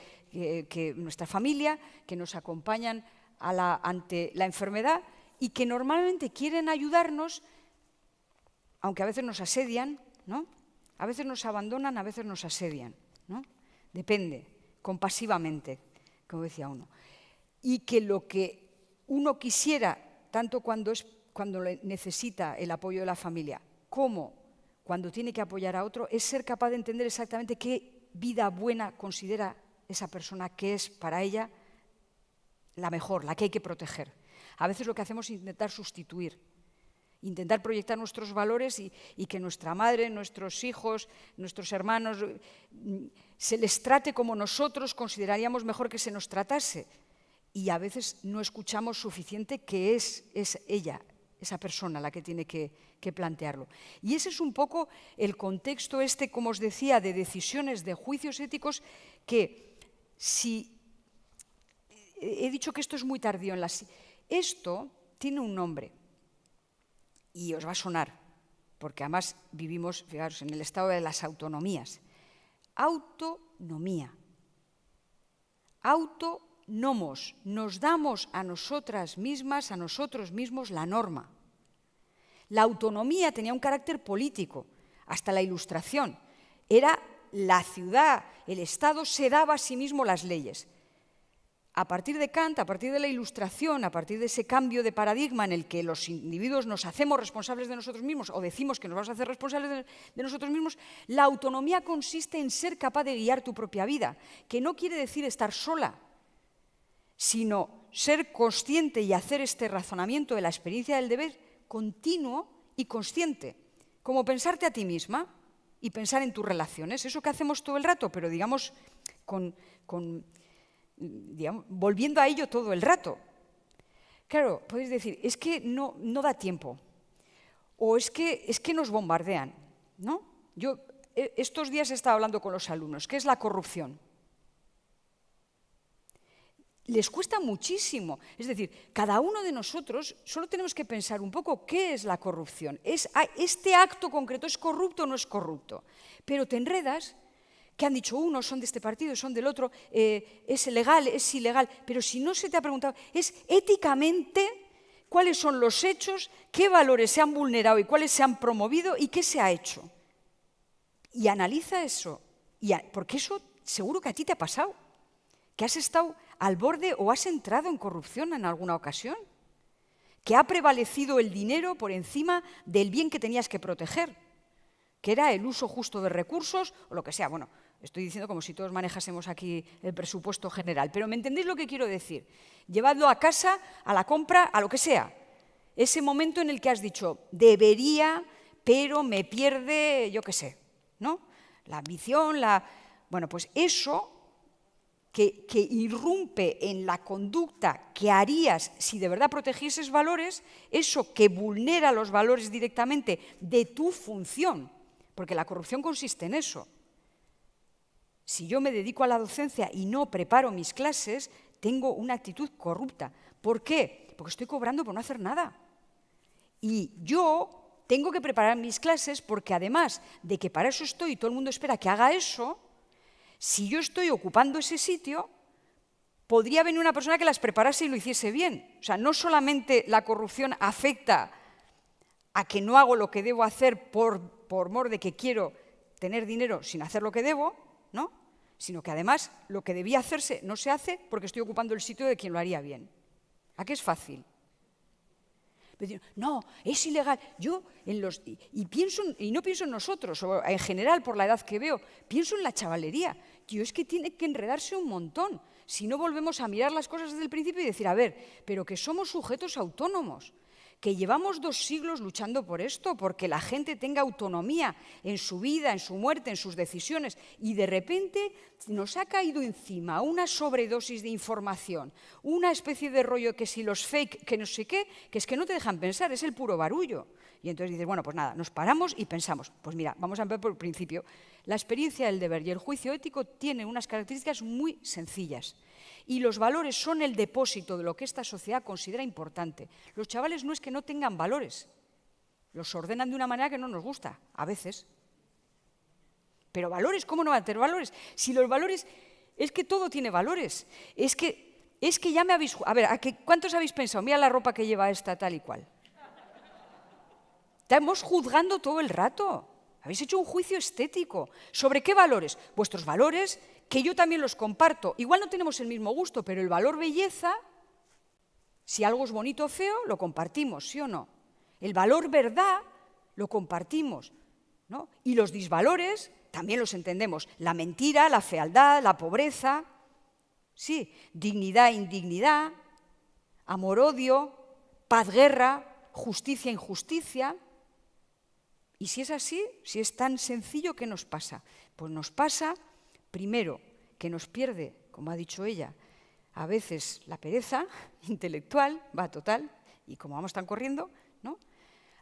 nuestra familia, que nos acompañan ante la enfermedad y que normalmente quieren ayudarnos, aunque a veces nos asedian, ¿no? A veces nos abandonan, a veces nos asedian, ¿no? Depende, compasivamente, como decía uno. Y que lo que uno quisiera, tanto cuando necesita el apoyo de la familia, como cuando tiene que apoyar a otro, es ser capaz de entender exactamente qué vida buena considera esa persona que es para ella la mejor, la que hay que proteger. A veces lo que hacemos es intentar sustituir, intentar proyectar nuestros valores y que nuestra madre, nuestros hijos, nuestros hermanos, se les trate como nosotros consideraríamos mejor que se nos tratase. Y a veces no escuchamos suficiente que es ella, esa persona, la que tiene que plantearlo. Y ese es un poco el contexto como os decía, de decisiones, de juicios éticos, que si... He dicho que esto es muy tardío. Esto tiene un nombre y os va a sonar, porque además vivimos, fijaros, en el estado de las autonomías. Autonomía. Autonomos. Nos damos a nosotras mismas, a nosotros mismos, la norma. La autonomía tenía un carácter político, hasta la Ilustración. Era la ciudad, el Estado se daba a sí mismo las leyes. A partir de Kant, a partir de la Ilustración, a partir de ese cambio de paradigma en el que los individuos nos hacemos responsables de nosotros mismos o decimos que nos vamos a hacer responsables de nosotros mismos, la autonomía consiste en ser capaz de guiar tu propia vida, que no quiere decir estar sola, sino ser consciente y hacer este razonamiento de la experiencia del deber continuo y consciente, como pensarte a ti misma y pensar en tus relaciones, eso que hacemos todo el rato, pero digamos volviendo a ello todo el rato. Claro, podéis decir, es que no da tiempo, o es que nos bombardean, ¿no? Yo estos días he estado hablando con los alumnos, ¿qué es la corrupción? Les cuesta muchísimo, es decir, cada uno de nosotros solo tenemos que pensar un poco qué es la corrupción. ¿Este acto concreto es corrupto o no es corrupto? Pero te enredas, que han dicho unos, son de este partido, son del otro, es legal, es ilegal, pero si no se te ha preguntado, es éticamente cuáles son los hechos, qué valores se han vulnerado y cuáles se han promovido y qué se ha hecho. Y analiza eso, porque eso seguro que a ti te ha pasado, que has estado al borde o has entrado en corrupción en alguna ocasión, que ha prevalecido el dinero por encima del bien que tenías que proteger, que era el uso justo de recursos o lo que sea. Bueno, estoy diciendo como si todos manejásemos aquí el presupuesto general, pero ¿me entendéis lo que quiero decir? Llevadlo a casa, a la compra, a lo que sea. Ese momento en el que has dicho, debería, pero me pierde, yo qué sé, ¿no? La ambición, Bueno, pues eso que irrumpe en la conducta que harías si de verdad protegieses valores, eso que vulnera los valores directamente de tu función, porque la corrupción consiste en eso. Si yo me dedico a la docencia y no preparo mis clases, tengo una actitud corrupta. ¿Por qué? Porque estoy cobrando por no hacer nada. Y yo tengo que preparar mis clases porque además de que para eso estoy y todo el mundo espera que haga eso, si yo estoy ocupando ese sitio, podría venir una persona que las preparase y lo hiciese bien. O sea, no solamente la corrupción afecta a que no hago lo que debo hacer por mor de que quiero tener dinero sin hacer lo que debo, ¿no? Sino que además lo que debía hacerse no se hace porque estoy ocupando el sitio de quien lo haría bien. ¿A qué es fácil? No, es ilegal. Yo no pienso en nosotros, o en general por la edad que veo, pienso en la chavalería. Tío, es que tiene que enredarse un montón. Si no volvemos a mirar las cosas desde el principio y decir, a ver, pero que somos sujetos autónomos, que llevamos 2 siglos luchando por esto, porque la gente tenga autonomía en su vida, en su muerte, en sus decisiones, y de repente nos ha caído encima una sobredosis de información, una especie de rollo que si los fake, que no sé qué, que es que no te dejan pensar, es el puro barullo. Y entonces dices, bueno, pues nada, nos paramos y pensamos, pues mira, vamos a empezar por el principio. La experiencia del deber y el juicio ético tienen unas características muy sencillas. Y los valores son el depósito de lo que esta sociedad considera importante. Los chavales no es que no tengan valores, los ordenan de una manera que no nos gusta, a veces. Pero valores, ¿cómo no van a tener valores? Si los valores, es que todo tiene valores. Es que ya me habéis... A ver, ¿cuántos habéis pensado? Mira la ropa que lleva esta tal y cual. Estamos juzgando todo el rato. Habéis hecho un juicio estético. ¿Sobre qué valores? Vuestros valores, que yo también los comparto. Igual no tenemos el mismo gusto, pero el valor belleza, si algo es bonito o feo, lo compartimos, ¿sí o no? El valor verdad lo compartimos, ¿no? Y los disvalores también los entendemos. La mentira, la fealdad, la pobreza, sí, dignidad, indignidad, amor-odio, paz-guerra, justicia-injusticia. Y si es así, si es tan sencillo, ¿qué nos pasa? Pues nos pasa, primero, que nos pierde, como ha dicho ella, a veces la pereza intelectual, va total, y como vamos tan corriendo, ¿no?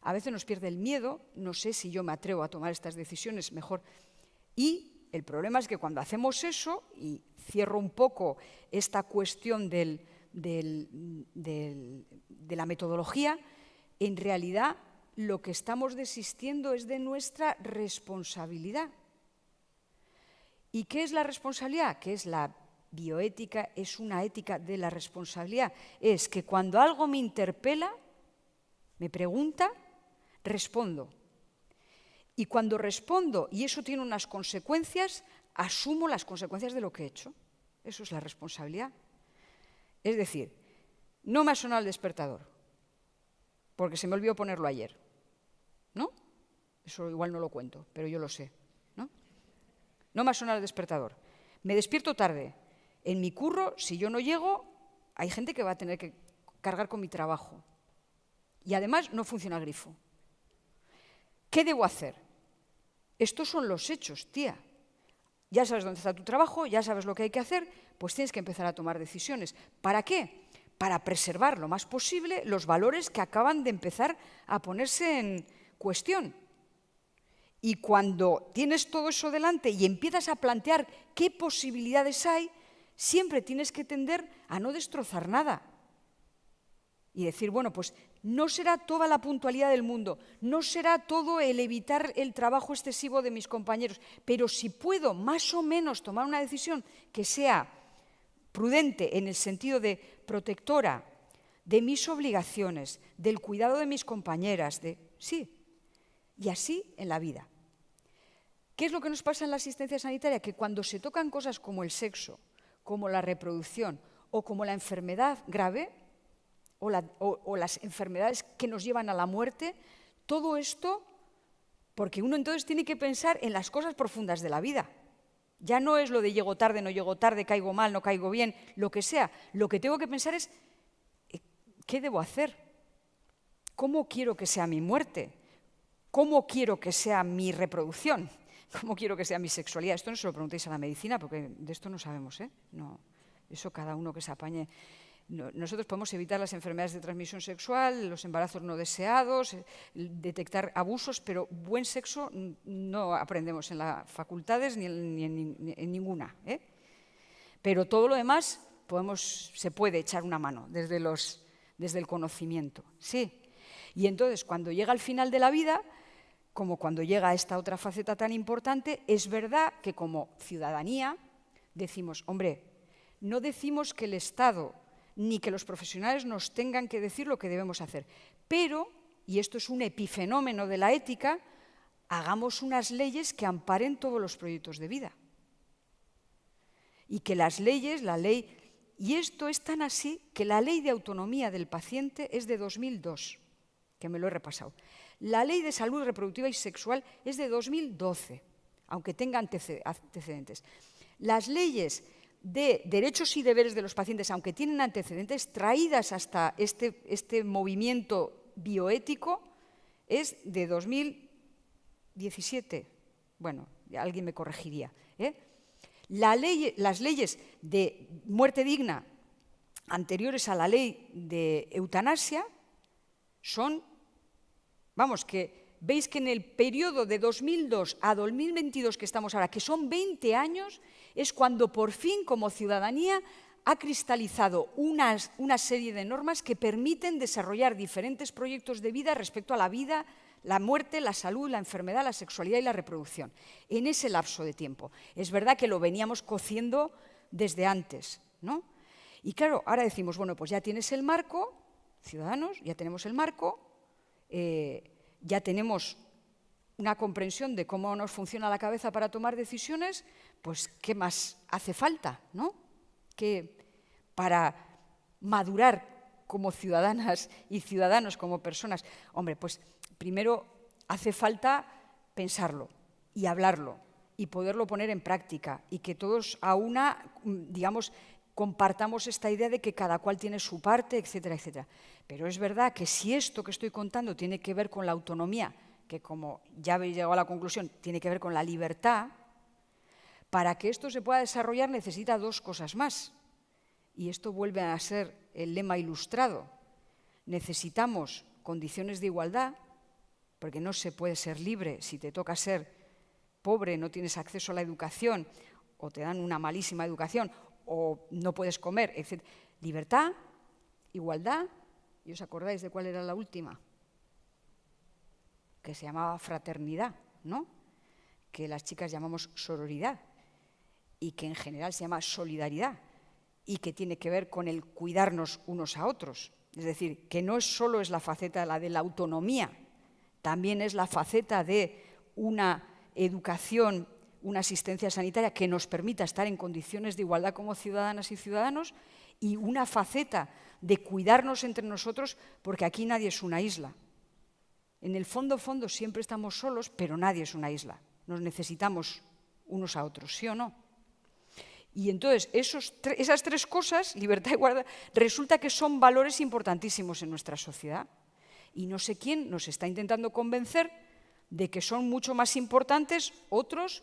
A veces nos pierde el miedo, no sé si yo me atrevo a tomar estas decisiones, mejor. Y el problema es que cuando hacemos eso, y cierro un poco esta cuestión de la metodología, en realidad lo que estamos desistiendo es de nuestra responsabilidad. ¿Y qué es la responsabilidad? ¿Qué es la bioética? Es una ética de la responsabilidad. Es que cuando algo me interpela, me pregunta, respondo. Y cuando respondo y eso tiene unas consecuencias, asumo las consecuencias de lo que he hecho. Eso es la responsabilidad. Es decir, no me ha sonado el despertador, porque se me olvidó ponerlo ayer, ¿no? Eso igual no lo cuento, pero yo lo sé, ¿no? No me ha sonado el despertador. Me despierto tarde. En mi curro, si yo no llego, hay gente que va a tener que cargar con mi trabajo. Y además no funciona el grifo. ¿Qué debo hacer? Estos son los hechos, tía. Ya sabes dónde está tu trabajo, ya sabes lo que hay que hacer, pues tienes que empezar a tomar decisiones. ¿Para qué? Para preservar lo más posible los valores que acaban de empezar a ponerse en cuestión. Y cuando tienes todo eso delante y empiezas a plantear qué posibilidades hay, siempre tienes que tender a no destrozar nada. Y decir, bueno, pues no será toda la puntualidad del mundo, no será todo el evitar el trabajo excesivo de mis compañeros, pero si puedo más o menos tomar una decisión que sea prudente en el sentido de protectora de mis obligaciones, del cuidado de mis compañeras, sí, y así en la vida. ¿Qué es lo que nos pasa en la asistencia sanitaria? Que cuando se tocan cosas como el sexo, como la reproducción o como la enfermedad grave o las enfermedades que nos llevan a la muerte, todo esto, porque uno entonces tiene que pensar en las cosas profundas de la vida. Ya no es lo de llego tarde, no llego tarde, caigo mal, no caigo bien, lo que sea. Lo que tengo que pensar es, ¿qué debo hacer? ¿Cómo quiero que sea mi muerte? ¿Cómo quiero que sea mi reproducción? ¿Cómo quiero que sea mi sexualidad? Esto no se lo preguntéis a la medicina, porque de esto no sabemos, ¿eh? No, eso cada uno que se apañe. No, nosotros podemos evitar las enfermedades de transmisión sexual, los embarazos no deseados, detectar abusos, pero buen sexo no aprendemos en las facultades ni en ninguna, ¿eh? Pero todo lo demás se puede echar una mano desde el conocimiento, sí. Y entonces, cuando llega al final de la vida, como cuando llega a esta otra faceta tan importante, es verdad que como ciudadanía decimos, hombre, no decimos que el Estado ni que los profesionales nos tengan que decir lo que debemos hacer, pero, y esto es un epifenómeno de la ética, hagamos unas leyes que amparen todos los proyectos de vida. Y que las leyes, la ley, y esto es tan así que la ley de autonomía del paciente es de 2002, que me lo he repasado. La ley de salud reproductiva y sexual es de 2012, aunque tenga antecedentes. Las leyes de derechos y deberes de los pacientes, aunque tienen antecedentes, traídas hasta este movimiento bioético es de 2017. Bueno, alguien me corregiría. Las leyes de muerte digna anteriores a la ley de eutanasia son, vamos, que veis que en el periodo de 2002 a 2022 que estamos ahora, que son 20 años, es cuando por fin como ciudadanía ha cristalizado una serie de normas que permiten desarrollar diferentes proyectos de vida respecto a la vida, la muerte, la salud, la enfermedad, la sexualidad y la reproducción, en ese lapso de tiempo. Es verdad que lo veníamos cociendo desde antes, ¿no? Y claro, ahora decimos, bueno, pues ya tienes el marco, ciudadanos, ya tenemos el marco, ya tenemos una comprensión de cómo nos funciona la cabeza para tomar decisiones, pues ¿qué más hace falta, no? Que para madurar como ciudadanas y ciudadanos, como personas, hombre, pues primero hace falta pensarlo y hablarlo y poderlo poner en práctica y que todos a una, digamos, compartamos esta idea de que cada cual tiene su parte, etcétera, etcétera. Pero es verdad que si esto que estoy contando tiene que ver con la autonomía, que como ya habéis llegado a la conclusión, tiene que ver con la libertad, para que esto se pueda desarrollar necesita dos cosas más. Y esto vuelve a ser el lema ilustrado. Necesitamos condiciones de igualdad, porque no se puede ser libre si te toca ser pobre, no tienes acceso a la educación, o te dan una malísima educación, o no puedes comer, etc. Libertad, igualdad, ¿y os acordáis de cuál era la última? Que se llamaba fraternidad, ¿no? Que las chicas llamamos sororidad, y que en general se llama solidaridad, y que tiene que ver con el cuidarnos unos a otros. Es decir, que no solo es la faceta la de la autonomía, también es la faceta de una educación, una asistencia sanitaria que nos permita estar en condiciones de igualdad como ciudadanas y ciudadanos, y una faceta de cuidarnos entre nosotros, porque aquí nadie es una isla. En el fondo siempre estamos solos, pero nadie es una isla. Nos necesitamos unos a otros, ¿sí o no? Y entonces esas tres cosas, libertad y igualdad, resulta que son valores importantísimos en nuestra sociedad. Y no sé quién nos está intentando convencer de que son mucho más importantes otros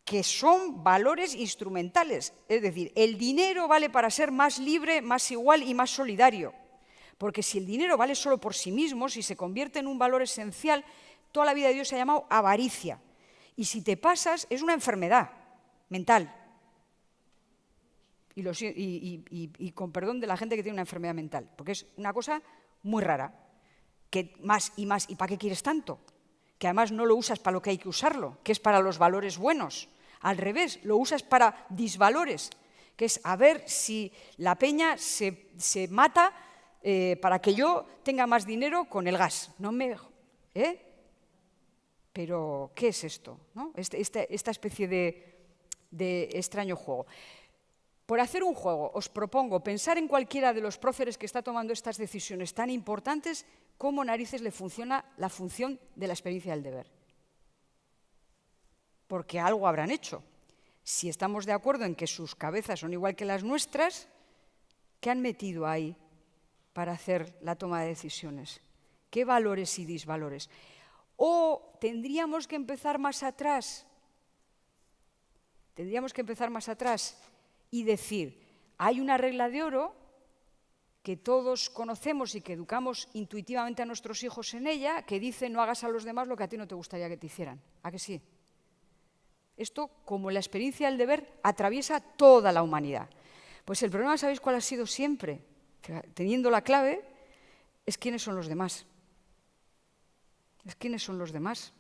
que son valores instrumentales. Es decir, el dinero vale para ser más libre, más igual y más solidario. Porque si el dinero vale solo por sí mismo, si se convierte en un valor esencial, toda la vida de Dios se ha llamado avaricia. Y si te pasas, es una enfermedad mental. Y con perdón de la gente que tiene una enfermedad mental, porque es una cosa muy rara. Que más, ¿y para qué quieres tanto? Que además no lo usas para lo que hay que usarlo, que es para los valores buenos. Al revés, lo usas para disvalores, que es a ver si la peña se mata para que yo tenga más dinero con el gas. Pero, ¿qué es esto, ¿no? Esta especie de extraño juego. Por hacer un juego, os propongo pensar en cualquiera de los próceres que está tomando estas decisiones tan importantes, cómo narices le funciona la función de la experiencia del deber. Porque algo habrán hecho. Si estamos de acuerdo en que sus cabezas son igual que las nuestras, ¿qué han metido ahí para hacer la toma de decisiones? ¿Qué valores y disvalores? ¿O tendríamos que empezar más atrás? Tendríamos que empezar más atrás y decir, hay una regla de oro que todos conocemos y que educamos intuitivamente a nuestros hijos en ella, que dice no hagas a los demás lo que a ti no te gustaría que te hicieran. ¿A que sí? Esto, como la experiencia del deber, atraviesa toda la humanidad. Pues el problema, ¿sabéis cuál ha sido siempre? Teniendo la clave, es quiénes son los demás. Es quiénes son los demás.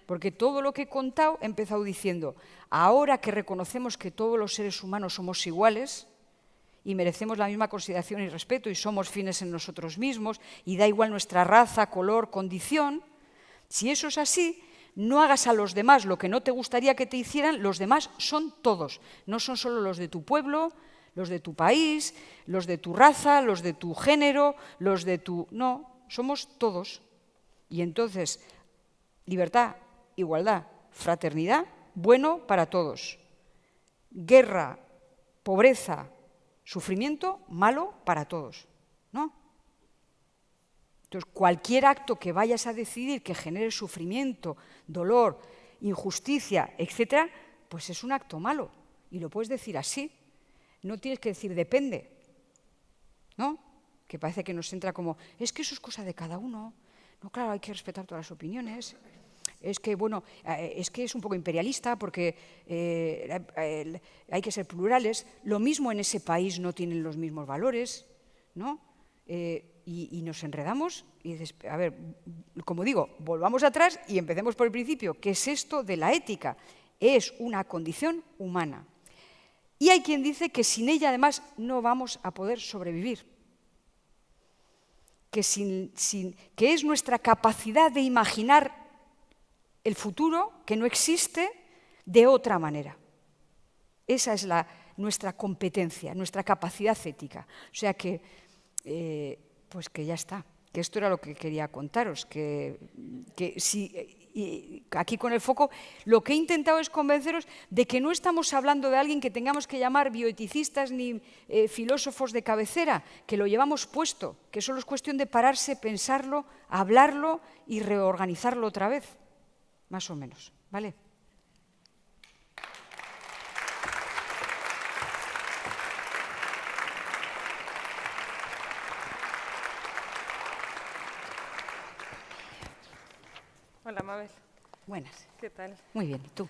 Porque todo lo que he contado he empezado diciendo, ahora que reconocemos que todos los seres humanos somos iguales y merecemos la misma consideración y respeto y somos fines en nosotros mismos y da igual nuestra raza, color, condición, si eso es así, no hagas a los demás lo que no te gustaría que te hicieran, los demás son todos, no son solo los de tu pueblo, los de tu país, los de tu raza, los de tu género, los de tu... No, somos todos. Y entonces, libertad, igualdad, fraternidad, bueno para todos. Guerra, pobreza, sufrimiento, malo para todos, ¿no? Entonces, cualquier acto que vayas a decidir que genere sufrimiento, dolor, injusticia, etcétera, pues es un acto malo. Y lo puedes decir así. No tienes que decir depende, ¿no? Que parece que nos entra como, es que eso es cosa de cada uno. No, claro, hay que respetar todas las opiniones. Es que, bueno, es que es un poco imperialista porque hay que ser plurales. Lo mismo en ese país no tienen los mismos valores, ¿no? Y nos enredamos y dices, a ver, como digo, volvamos atrás y empecemos por el principio. ¿Qué es esto de la ética? Es una condición humana. Y hay quien dice que sin ella, además, no vamos a poder sobrevivir. Que es nuestra capacidad de imaginar el futuro, que no existe, de otra manera. Esa es nuestra competencia, nuestra capacidad ética. O sea que, pues que ya está. Que esto era lo que quería contaros. Aquí con el foco, lo que he intentado es convenceros de que no estamos hablando de alguien que tengamos que llamar bioeticistas ni filósofos de cabecera, que lo llevamos puesto, que solo es cuestión de pararse, pensarlo, hablarlo y reorganizarlo otra vez, más o menos, ¿vale?
Hola, Mabel.
Buenas.
¿Qué tal?
Muy bien, ¿y tú?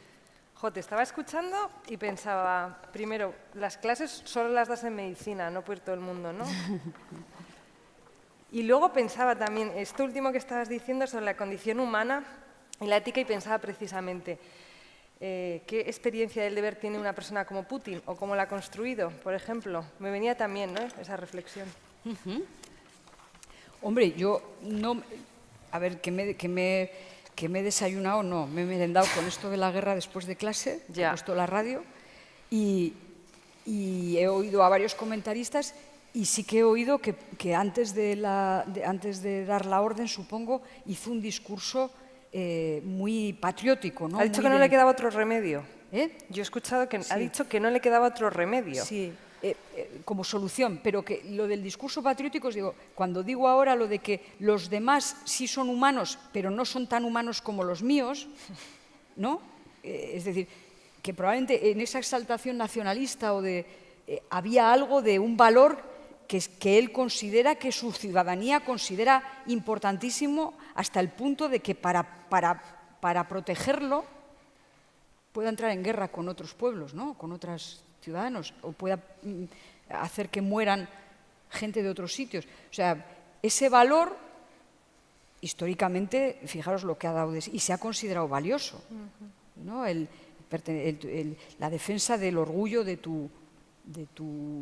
Jo, te estaba escuchando y pensaba, primero, las clases solo las das en medicina, no por todo el mundo, ¿no? Y luego pensaba también, esto último que estabas diciendo sobre la condición humana y la ética, y pensaba precisamente, ¿qué experiencia del deber tiene una persona como Putin o cómo la ha construido, por ejemplo? Me venía también, ¿no?, esa reflexión.
Hombre, yo no... A ver, que me he desayunado, no, me he merendado con esto de la guerra después de clase, he puesto la radio y he oído a varios comentaristas y sí que he oído que antes de dar la orden, supongo, hizo un discurso muy patriótico, ¿no?
Ha dicho que no le quedaba otro remedio. Yo he escuchado que
sí.
ha dicho que no le quedaba otro remedio.
Sí. Como solución, pero que lo del discurso patriótico, digo, cuando digo ahora lo de que los demás sí son humanos, pero no son tan humanos como los míos, ¿no? Es decir, que probablemente en esa exaltación nacionalista había algo de un valor que él considera, que su ciudadanía considera importantísimo, hasta el punto de que para protegerlo pueda entrar en guerra con otros pueblos, ¿no? Con otros ciudadanos, o pueda hacer que mueran gente de otros sitios. O sea, ese valor, históricamente, fijaros lo que ha dado y se ha considerado valioso, ¿no? La defensa del orgullo de tu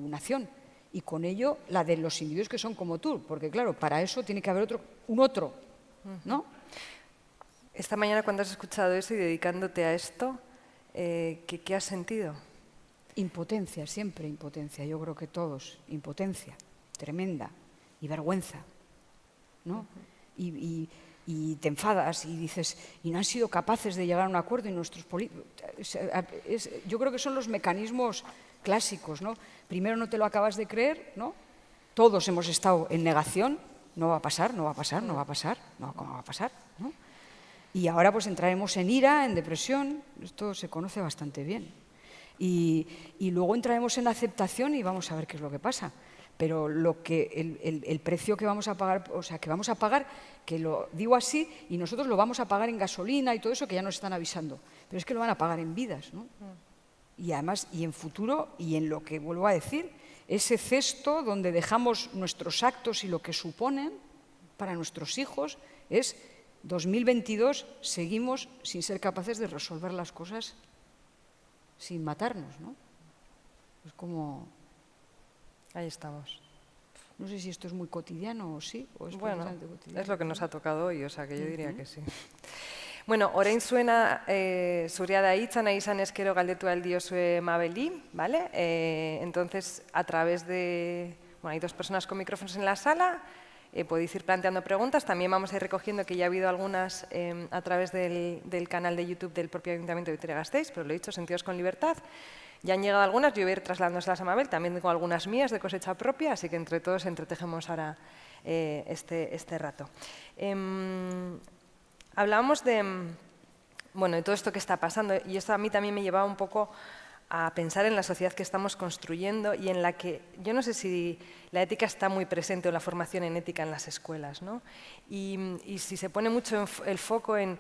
nación, y con ello la de los individuos que son como tú, porque claro, para eso tiene que haber un otro, ¿no?
Esta mañana, cuando has escuchado eso y dedicándote a esto, ¿qué has sentido?
Impotencia, siempre impotencia, yo creo que todos, impotencia tremenda y vergüenza, ¿no? Y te enfadas y dices, y no han sido capaces de llegar a un acuerdo, y nuestros políticos... Yo creo que son los mecanismos clásicos, ¿no? Primero no te lo acabas de creer, ¿no? Todos hemos estado en negación, no va a pasar, no va a pasar, no va a pasar, no, ¿cómo va a pasar?, ¿no? Y ahora pues entraremos en ira, en depresión, esto se conoce bastante bien. Y luego entraremos en la aceptación y vamos a ver qué es lo que pasa. Pero el precio que vamos a pagar, o sea, que vamos a pagar, que lo digo así, y nosotros lo vamos a pagar en gasolina y todo eso, que ya nos están avisando. Pero es que lo van a pagar en vidas, ¿no? Y además, y en futuro, y en lo que vuelvo a decir, ese cesto donde dejamos nuestros actos y lo que suponen para nuestros hijos es 2022, seguimos sin ser capaces de resolver las cosas sin matarnos, ¿no? Es como...
Ahí estamos.
No sé si esto es muy cotidiano o sí, o es
bueno,
cotidiano.
Es lo que nos ha tocado hoy, o sea que yo diría que sí. Bueno, orain zuena zurea da hitza, nahi izan eskero galdetu aldiozue Mabeli, ¿vale? Entonces, a través de... Bueno, hay dos personas con micrófonos en la sala, podéis ir planteando preguntas. También vamos a ir recogiendo, que ya ha habido algunas a través del canal de YouTube del propio Ayuntamiento de Vitoria-Gasteiz, pero lo he dicho, sentidos con libertad. Ya han llegado algunas, yo voy a ir trasladándoselas a Mabel, también tengo algunas mías de cosecha propia, así que entre todos entretejemos ahora este rato. Hablábamos de todo esto que está pasando, y esto a mí también me llevaba un poco a pensar en la sociedad que estamos construyendo y en la que yo no sé si la ética está muy presente o la formación en ética en las escuelas, ¿no? Y si se pone mucho el foco en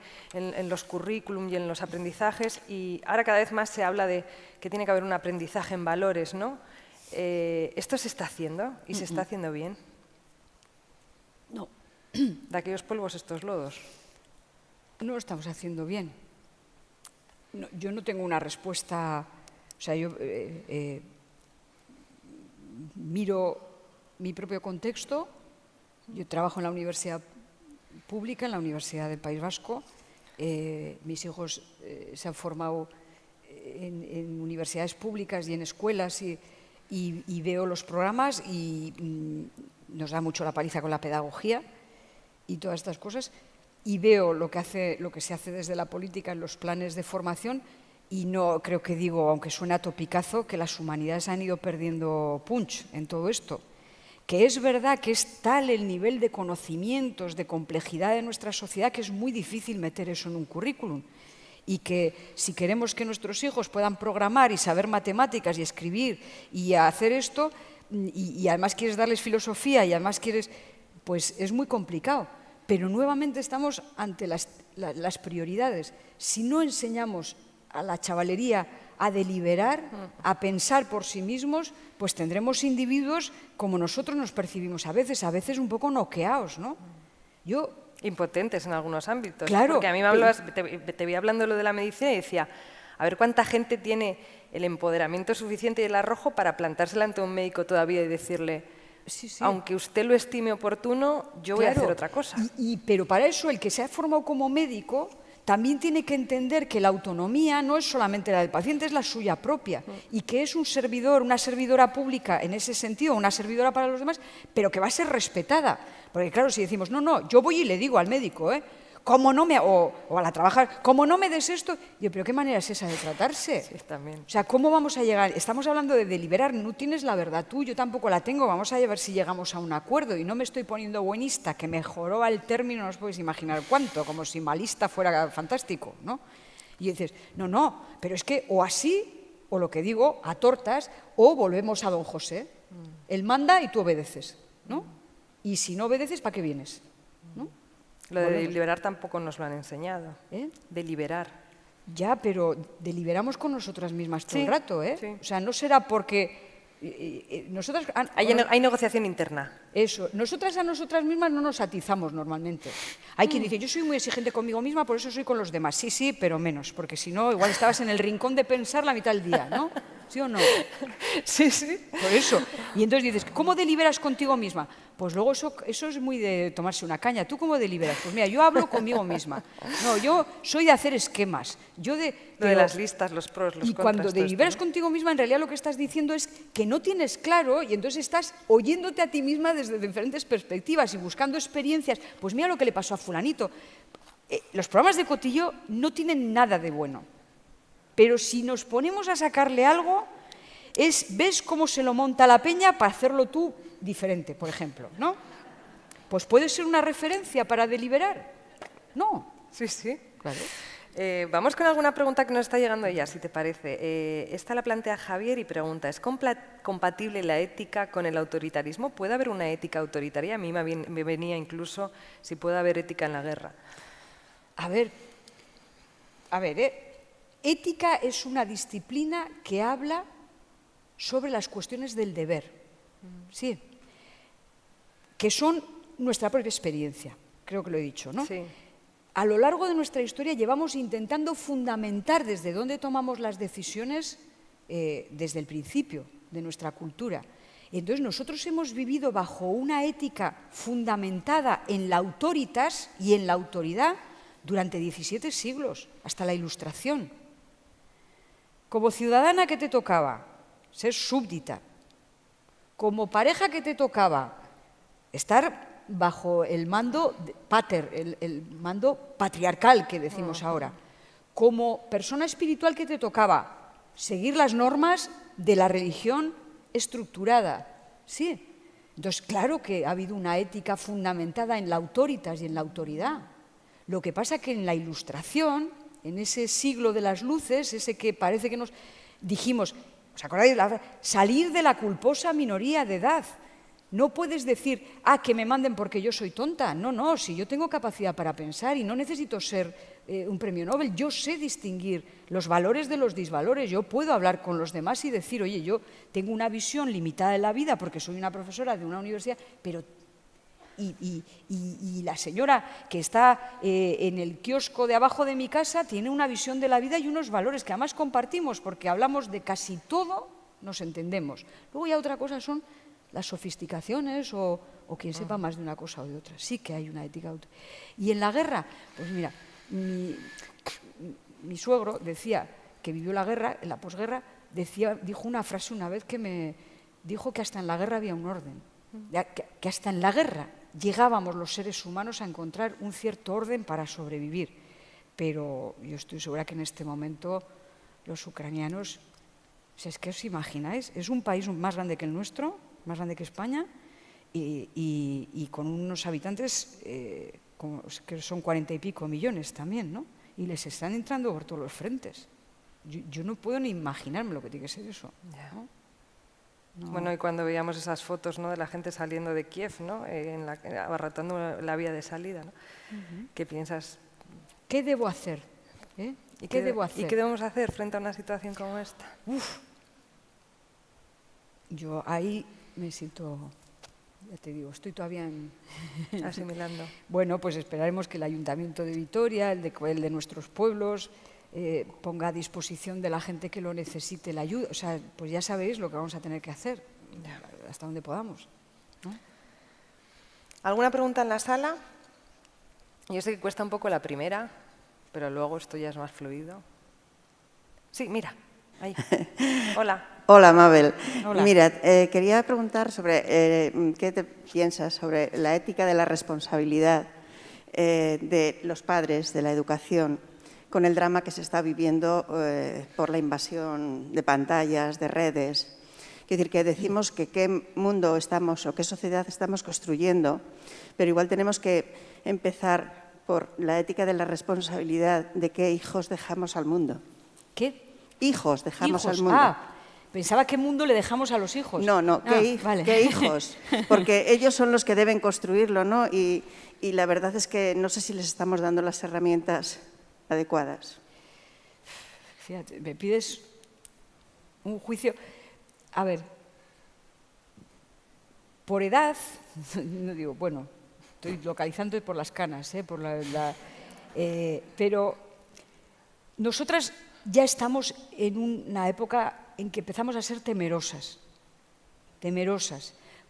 los currículum y en los aprendizajes, y ahora cada vez más se habla de que tiene que haber un aprendizaje en valores, ¿no? ¿Esto se está haciendo y se está haciendo bien?
No.
De aquellos polvos estos lodos.
No lo estamos haciendo bien. No, yo no tengo una respuesta. O sea, yo miro mi propio contexto. Yo trabajo en la universidad pública, en la Universidad del País Vasco. Mis hijos se han formado en universidades públicas y en escuelas y veo los programas y nos da mucho la paliza con la pedagogía y todas estas cosas. Y veo lo que se hace desde la política en los planes de formación. Y no creo que digo, aunque suene a topicazo, que las humanidades han ido perdiendo punch en todo esto. Que es verdad que es tal el nivel de conocimientos, de complejidad de nuestra sociedad, que es muy difícil meter eso en un currículum. Y que si queremos que nuestros hijos puedan programar y saber matemáticas y escribir y hacer esto, y además quieres darles filosofía y además quieres, pues es muy complicado. Pero nuevamente estamos ante las prioridades. Si no enseñamos a la chavalería a deliberar, a pensar por sí mismos, pues tendremos individuos como nosotros nos percibimos a veces un poco noqueados, ¿no?
Impotentes en algunos ámbitos.
Claro.
Porque a mí te voy hablando de lo de la medicina y decía, a ver cuánta gente tiene el empoderamiento suficiente y el arrojo para plantársela ante un médico todavía y decirle, sí. Aunque usted lo estime oportuno, yo voy a hacer otra cosa.
Pero para eso el que se ha formado como médico también tiene que entender que la autonomía no es solamente la del paciente, es la suya propia, y que es un servidor, una servidora pública en ese sentido, una servidora para los demás, pero que va a ser respetada. Porque claro, si decimos, no, yo voy y le digo al médico, como no me, o a la trabajar, como no me des esto, pero ¿qué manera es esa de tratarse?
Sí, también.
O sea, ¿cómo vamos a llegar? Estamos hablando de deliberar, no tienes la verdad tú, yo tampoco la tengo, vamos a ver si llegamos a un acuerdo, y no me estoy poniendo buenista, que mejoró el término, no os podéis imaginar cuánto, como si malista fuera fantástico, ¿no? Y dices, no, pero es que o así, o lo que digo, a tortas, o volvemos a don José. Él manda y tú obedeces, ¿no? Y si no obedeces, ¿para qué vienes? ¿No?
Lo de deliberar tampoco nos lo han enseñado. Deliberar.
Ya, pero deliberamos con nosotras mismas todo el rato,
Sí.
O sea, no será porque nosotras...
Hay negociación interna.
Eso. Nosotras a nosotras mismas no nos atizamos normalmente. Hay quien dice, yo soy muy exigente conmigo misma, por eso soy con los demás. Sí, pero menos, porque si no, igual estabas en el rincón de pensar la mitad del día, ¿no? ¿Sí o no?
Sí.
Por eso. Y entonces dices, ¿cómo deliberas contigo misma? Pues luego eso es muy de tomarse una caña. ¿Tú cómo deliberas? Pues mira, yo hablo conmigo misma. No, yo soy de hacer esquemas. Lo
de las listas, los pros, los contras.
Y cuando deliberas contigo misma, en realidad lo que estás diciendo es que no tienes claro y entonces estás oyéndote a ti misma desde diferentes perspectivas y buscando experiencias. Pues mira lo que le pasó a fulanito. Los programas de Cotillo no tienen nada de bueno. Pero si nos ponemos a sacarle algo, ves cómo se lo monta la peña para hacerlo tú diferente, por ejemplo, ¿no? Pues puede ser una referencia para deliberar. No.
Sí.
Claro.
Vamos con alguna pregunta que nos está llegando ya, si te parece. Esta la plantea Javier y pregunta, ¿es compatible la ética con el autoritarismo? ¿Puede haber una ética autoritaria? A mí me venía incluso si puede haber ética en la guerra.
A ver, ética es una disciplina que habla sobre las cuestiones del deber, sí, que son nuestra propia experiencia, creo que lo he dicho, ¿no?
Sí.
A lo largo de nuestra historia llevamos intentando fundamentar desde dónde tomamos las decisiones desde el principio de nuestra cultura. Entonces nosotros hemos vivido bajo una ética fundamentada en la autoritas y en la autoridad durante 17 siglos, hasta la Ilustración. Como ciudadana, ¿qué te tocaba? Ser súbdita. Como pareja, ¿qué te tocaba? Estar bajo el mando pater, el mando patriarcal que decimos ahora. Como persona espiritual, ¿qué te tocaba? seguir las normas de la religión estructurada, sí. Entonces, claro que ha habido una ética fundamentada en la autoritas y en la autoridad. Lo que pasa que en la Ilustración, en ese siglo de las luces, ese que parece que nos dijimos, ¿os acordáis? Salir de la culposa minoría de edad. No puedes decir, que me manden porque yo soy tonta. No, no, si yo tengo capacidad para pensar y no necesito ser un premio Nobel, yo sé distinguir los valores de los disvalores, yo puedo hablar con los demás y decir, oye, yo tengo una visión limitada de la vida porque soy una profesora de una universidad, pero y la señora que está en el kiosco de abajo de mi casa tiene una visión de la vida y unos valores que además compartimos porque hablamos de casi todo, nos entendemos. Luego ya otra cosa son las sofisticaciones o quien sepa más de una cosa o de otra. Sí que hay una ética. Y en la guerra, pues mira, mi suegro decía que vivió la guerra, en la posguerra, dijo una frase una vez que me dijo que hasta en la guerra había un orden, que hasta en la guerra llegábamos los seres humanos a encontrar un cierto orden para sobrevivir. Pero yo estoy segura que en este momento los ucranianos, es que os imagináis, es un país más grande que el nuestro, más grande que España, y con unos habitantes que son 40 y pico millones también, ¿no? Y les están entrando por todos los frentes. Yo no puedo ni imaginarme lo que tiene que ser eso, ¿no?
No. Bueno, y cuando veíamos esas fotos, ¿no?, de la gente saliendo de Kiev, ¿no?, abarrotando la vía de salida, ¿no? ¿Qué piensas?
¿Qué debo hacer?
¿Y qué debemos hacer frente a una situación como esta?
Yo ahí me siento, ya te digo, estoy todavía
asimilando.
Bueno, pues esperaremos que el Ayuntamiento de Vitoria, el de nuestros pueblos, ponga a disposición de la gente que lo necesite la ayuda. O sea, pues ya sabéis lo que vamos a tener que hacer, hasta donde podamos, ¿no?
¿Alguna pregunta en la sala? Yo sé que cuesta un poco la primera, pero luego esto ya es más fluido. Sí, mira, ahí. Hola.
Hola, Mabel.
Hola.
Mira, quería preguntar sobre qué te piensas sobre la ética de la responsabilidad de los padres de la educación con el drama que se está viviendo por la invasión de pantallas, de redes. Es decir, que decimos que qué mundo estamos o qué sociedad estamos construyendo, pero igual tenemos que empezar por la ética de la responsabilidad de qué hijos dejamos al mundo.
¿Qué?
Hijos dejamos al mundo.
Pensaba qué mundo le dejamos a los hijos.
No,
vale.
¿Qué hijos? Porque ellos son los que deben construirlo, ¿no? Y la verdad es que no sé si les estamos dando las herramientas adecuadas.
Fíjate, me pides un juicio. A ver, por edad, no digo, bueno, estoy localizando por las canas, pero nosotras ya estamos en una época en que empezamos a ser temerosas,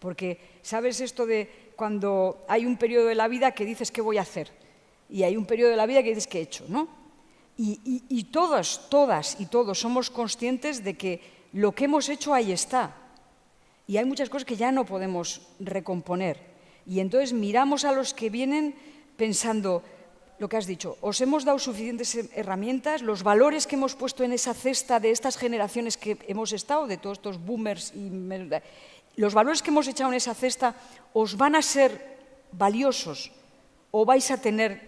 porque sabes esto de cuando hay un periodo de la vida que dices qué voy a hacer y hay un periodo de la vida que dices qué he hecho, ¿no? Y todas y todos somos conscientes de que lo que hemos hecho ahí está y hay muchas cosas que ya no podemos recomponer y entonces miramos a los que vienen pensando lo que has dicho, os hemos dado suficientes herramientas, los valores que hemos puesto en esa cesta de estas generaciones que hemos estado, de todos estos boomers, los valores que hemos echado en esa cesta, ¿os van a ser valiosos o vais a tener,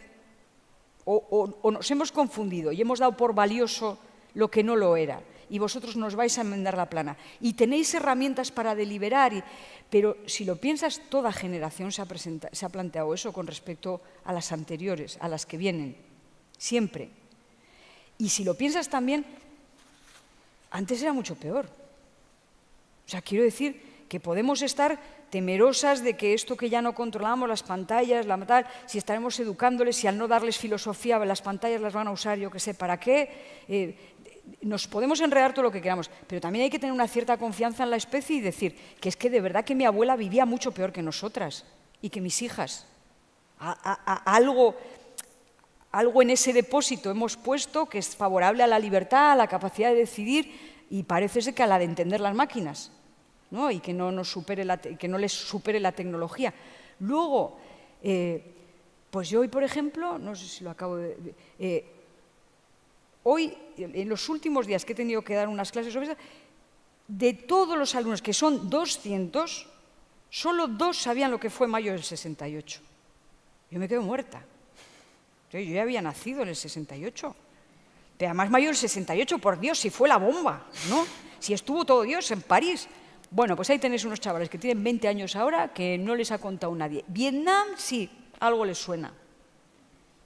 o nos hemos confundido y hemos dado por valioso lo que no lo era? Y vosotros nos vais a enmendar la plana. Y tenéis herramientas para deliberar, pero si lo piensas, toda generación se ha planteado eso con respecto a las anteriores, a las que vienen, siempre. Y si lo piensas también, antes era mucho peor. O sea, quiero decir que podemos estar temerosas de que esto que ya no controlamos, las pantallas, si estaremos educándoles, si al no darles filosofía, las pantallas las van a usar, yo qué sé, ¿para qué? Nos podemos enredar todo lo que queramos, pero también hay que tener una cierta confianza en la especie y decir que es que de verdad que mi abuela vivía mucho peor que nosotras y que mis hijas. Algo en ese depósito hemos puesto que es favorable a la libertad, a la capacidad de decidir y parece ser que a la de entender las máquinas, ¿no? Y que no les supere la tecnología. Luego, pues yo hoy, por ejemplo, no sé si lo acabo de... hoy, en los últimos días que he tenido que dar unas clases sobre eso, de todos los alumnos, que son 200, solo 2 sabían lo que fue mayo del 68. Yo me quedo muerta. Yo ya había nacido en el 68. Pero además mayo del 68, por Dios, si fue la bomba, ¿no? Si estuvo todo Dios en París. Bueno, pues ahí tenéis unos chavales que tienen 20 años ahora que no les ha contado nadie. Vietnam, sí, algo les suena.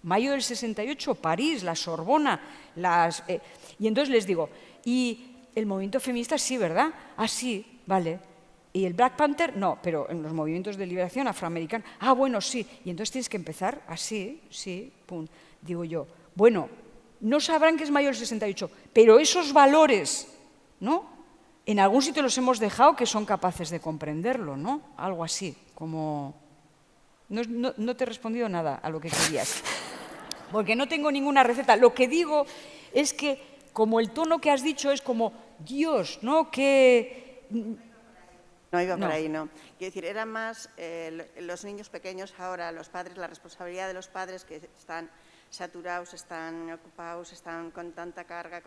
Mayo del 68, París, la Sorbona, y entonces les digo, y el movimiento feminista sí, ¿verdad? Ah, sí, vale. Y el Black Panther, no, pero en los movimientos de liberación afroamericana, ah, bueno, sí. Y entonces tienes que empezar así, sí, pum. Digo yo, bueno, no sabrán que es mayo del 68, pero esos valores, ¿no? En algún sitio los hemos dejado que son capaces de comprenderlo, ¿no? Algo así, como... No te he respondido nada a lo que querías, porque no tengo ninguna receta. Lo que digo es que, como el tono que has dicho es como, Dios, ¿no? Que...
No iba por ahí, no. Quiero decir, era más los niños pequeños ahora, los padres, la responsabilidad de los padres que están saturados, están ocupados, están con tanta carga,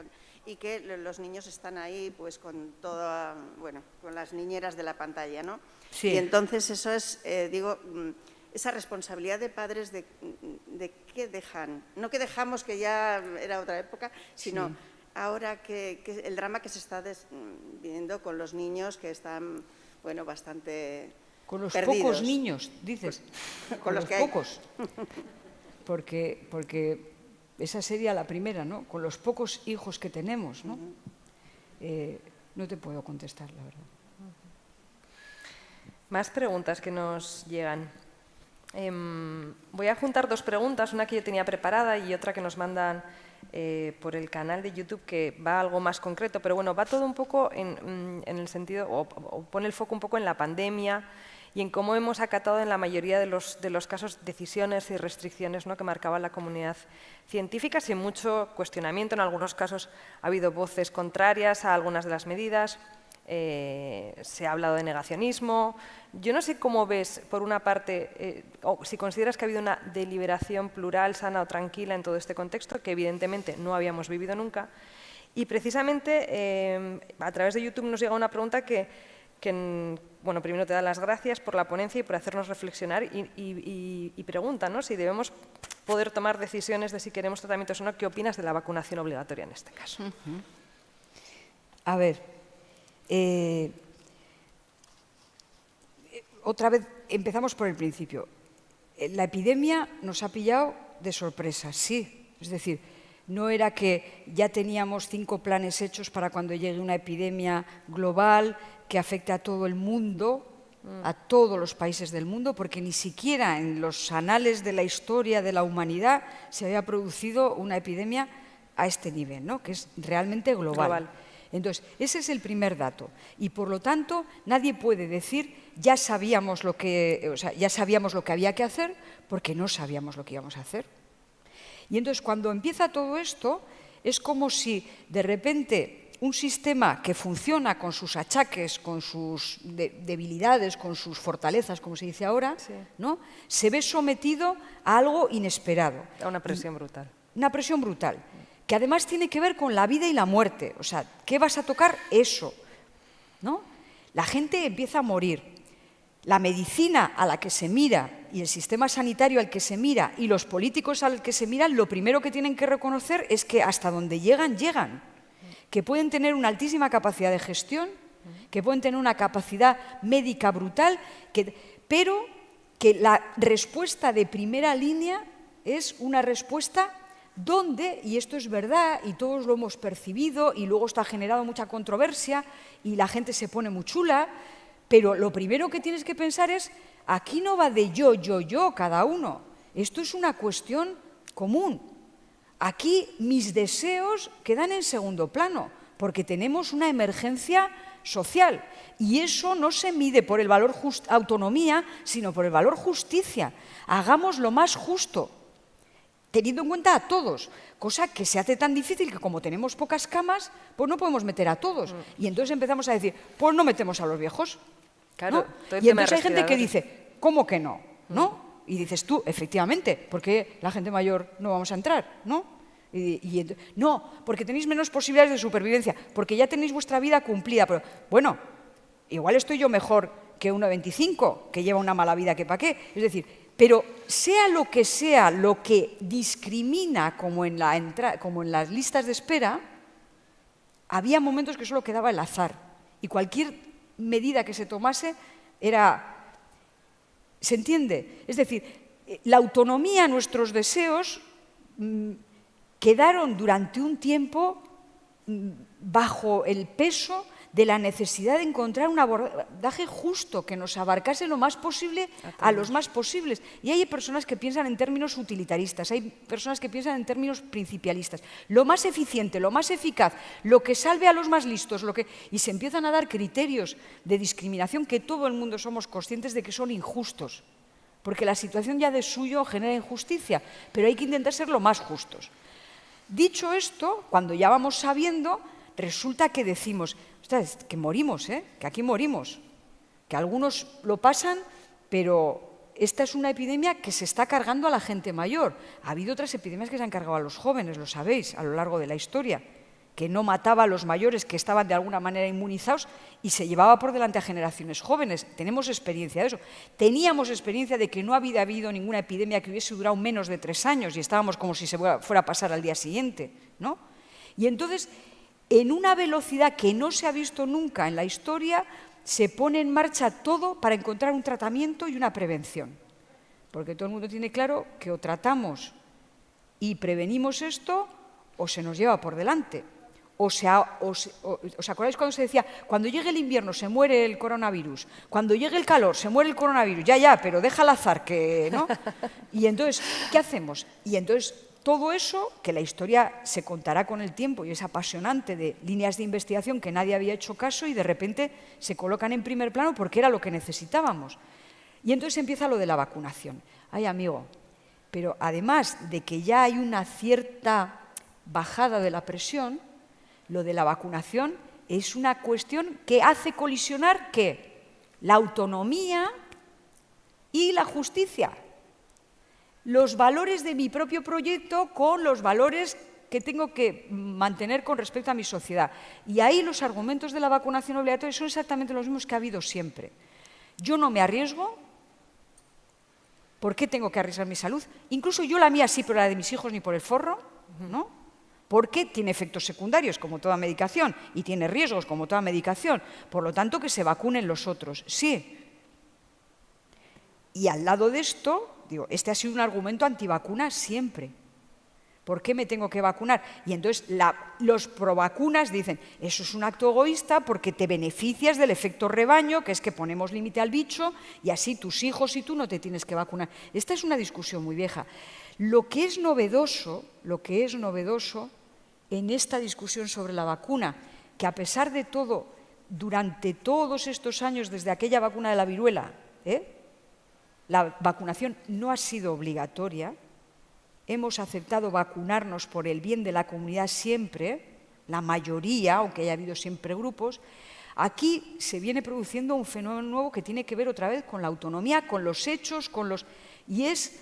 y que los niños están ahí pues con toda, bueno, con las niñeras de la pantalla, ¿no?
Sí.
Y entonces eso es, digo, esa responsabilidad de padres de qué dejan, no que dejamos que ya era otra época, sino sí. Ahora que el drama que se está viviendo con los niños que están, bueno, bastante
con los
perdidos.
Pocos niños, dices.
Pues,
con los que pocos. Porque esa sería la primera, ¿no? Con los pocos hijos que tenemos, ¿no? No te puedo contestar, la verdad.
Más preguntas que nos llegan. Voy a juntar 2 preguntas, una que yo tenía preparada y otra que nos mandan por el canal de YouTube, que va algo más concreto, pero bueno, va todo un poco en el sentido, o pone el foco un poco en la pandemia y en cómo hemos acatado en la mayoría de los casos decisiones y restricciones, ¿no?, que marcaba la comunidad científica, sin mucho cuestionamiento. En algunos casos ha habido voces contrarias a algunas de las medidas, se ha hablado de negacionismo. Yo no sé cómo ves, por una parte, o si consideras que ha habido una deliberación plural, sana o tranquila en todo este contexto, que evidentemente no habíamos vivido nunca. Y precisamente a través de YouTube nos llega una pregunta que bueno, primero te da las gracias por la ponencia y por hacernos reflexionar y pregunta, ¿no?, si debemos poder tomar decisiones de si queremos tratamientos o no. ¿Qué opinas de la vacunación obligatoria en este caso?
A ver, otra vez empezamos por el principio. La epidemia nos ha pillado de sorpresa, sí. Es decir, no era que ya teníamos 5 planes hechos para cuando llegue una epidemia global que afecte a todo el mundo, a todos los países del mundo, porque ni siquiera en los anales de la historia de la humanidad se había producido una epidemia a este nivel, ¿no?, que es realmente global. Entonces, ese es el primer dato. Y, por lo tanto, nadie puede decir ya sabíamos lo que había que hacer, porque no sabíamos lo que íbamos a hacer. Y entonces, cuando empieza todo esto, es como si, de repente, un sistema que funciona con sus achaques, con sus debilidades, con sus fortalezas, como se dice ahora, sí, ¿no?, se ve sometido a algo inesperado.
A una presión brutal.
Una presión brutal, que además tiene que ver con la vida y la muerte. O sea, ¿qué vas a tocar? Eso, ¿no? La gente empieza a morir. La medicina a la que se mira y el sistema sanitario al que se mira y los políticos al que se miran, lo primero que tienen que reconocer es que hasta donde llegan, llegan. Que pueden tener una altísima capacidad de gestión, que pueden tener una capacidad médica brutal, pero que la respuesta de primera línea es una respuesta donde, y esto es verdad, y todos lo hemos percibido, y luego está generado mucha controversia, y la gente se pone muy chula, pero lo primero que tienes que pensar es, aquí no va de yo, cada uno. Esto es una cuestión común. Aquí mis deseos quedan en segundo plano, porque tenemos una emergencia social. Y eso no se mide por el valor autonomía, sino por el valor justicia. Hagamos lo más justo, teniendo en cuenta a todos, cosa que se hace tan difícil que como tenemos pocas camas, pues no podemos meter a todos. Y entonces empezamos a decir, pues no metemos a los viejos.
Claro,
¿no? Y entonces hay gente que dice, ¿cómo que no? ¿No? Y dices tú, efectivamente, ¿por qué la gente mayor no vamos a entrar? ¿No? No, porque tenéis menos posibilidades de supervivencia, porque ya tenéis vuestra vida cumplida. Pero bueno, igual estoy yo mejor que uno de 25, que lleva una mala vida que pa' qué. Es decir, pero sea lo que discrimina, como en las listas de espera, había momentos que solo quedaba el azar. Y cualquier medida que se tomase era... ¿Se entiende? Es decir, la autonomía, nuestros deseos, quedaron durante un tiempo bajo el peso de la necesidad de encontrar un abordaje justo que nos abarcase lo más posible a los más posibles. Y hay personas que piensan en términos utilitaristas, hay personas que piensan en términos principialistas. Lo más eficiente, lo más eficaz, lo que salve a los más listos, y se empiezan a dar criterios de discriminación que todo el mundo somos conscientes de que son injustos, porque la situación ya de suyo genera injusticia, pero hay que intentar ser lo más justos. Dicho esto, cuando ya vamos sabiendo, resulta que decimos, ostras, que morimos, que aquí morimos, que algunos lo pasan, pero esta es una epidemia que se está cargando a la gente mayor. Ha habido otras epidemias que se han cargado a los jóvenes, lo sabéis, a lo largo de la historia, que no mataba a los mayores, que estaban de alguna manera inmunizados, y se llevaba por delante a generaciones jóvenes. Tenemos experiencia de eso. Teníamos experiencia de que no había habido ninguna epidemia que hubiese durado menos de 3 años y estábamos como si se fuera a pasar al día siguiente, ¿no? Y entonces, en una velocidad que no se ha visto nunca en la historia, se pone en marcha todo para encontrar un tratamiento y una prevención. Porque todo el mundo tiene claro que o tratamos y prevenimos esto o se nos lleva por delante. ¿Os acordáis cuando se decía, cuando llegue el invierno se muere el coronavirus, cuando llegue el calor se muere el coronavirus? Ya, pero deja al azar, que ¿no? Y entonces, ¿qué hacemos? Y entonces, todo eso, que la historia se contará con el tiempo y es apasionante, de líneas de investigación que nadie había hecho caso y de repente se colocan en primer plano porque era lo que necesitábamos. Y entonces empieza lo de la vacunación. Ay, amigo, pero además de que ya hay una cierta bajada de la presión, lo de la vacunación es una cuestión que hace colisionar ¿qué? La autonomía y la justicia. Los valores de mi propio proyecto con los valores que tengo que mantener con respecto a mi sociedad. Y ahí los argumentos de la vacunación obligatoria son exactamente los mismos que ha habido siempre. Yo no me arriesgo. ¿Por qué tengo que arriesgar mi salud? Incluso yo la mía sí, pero la de mis hijos ni por el forro, ¿no? Porque tiene efectos secundarios, como toda medicación, y tiene riesgos, como toda medicación. Por lo tanto, que se vacunen los otros. Sí. Y al lado de esto, digo, este ha sido un argumento antivacuna siempre. ¿Por qué me tengo que vacunar? Y entonces los provacunas dicen, eso es un acto egoísta porque te beneficias del efecto rebaño, que es que ponemos límite al bicho y así tus hijos y tú no te tienes que vacunar. Esta es una discusión muy vieja. Lo que es novedoso en esta discusión sobre la vacuna, que a pesar de todo, durante todos estos años, desde aquella vacuna de la viruela, la vacunación no ha sido obligatoria. Hemos aceptado vacunarnos por el bien de la comunidad siempre, la mayoría, aunque haya habido siempre grupos. Aquí se viene produciendo un fenómeno nuevo que tiene que ver otra vez con la autonomía, con los hechos, y es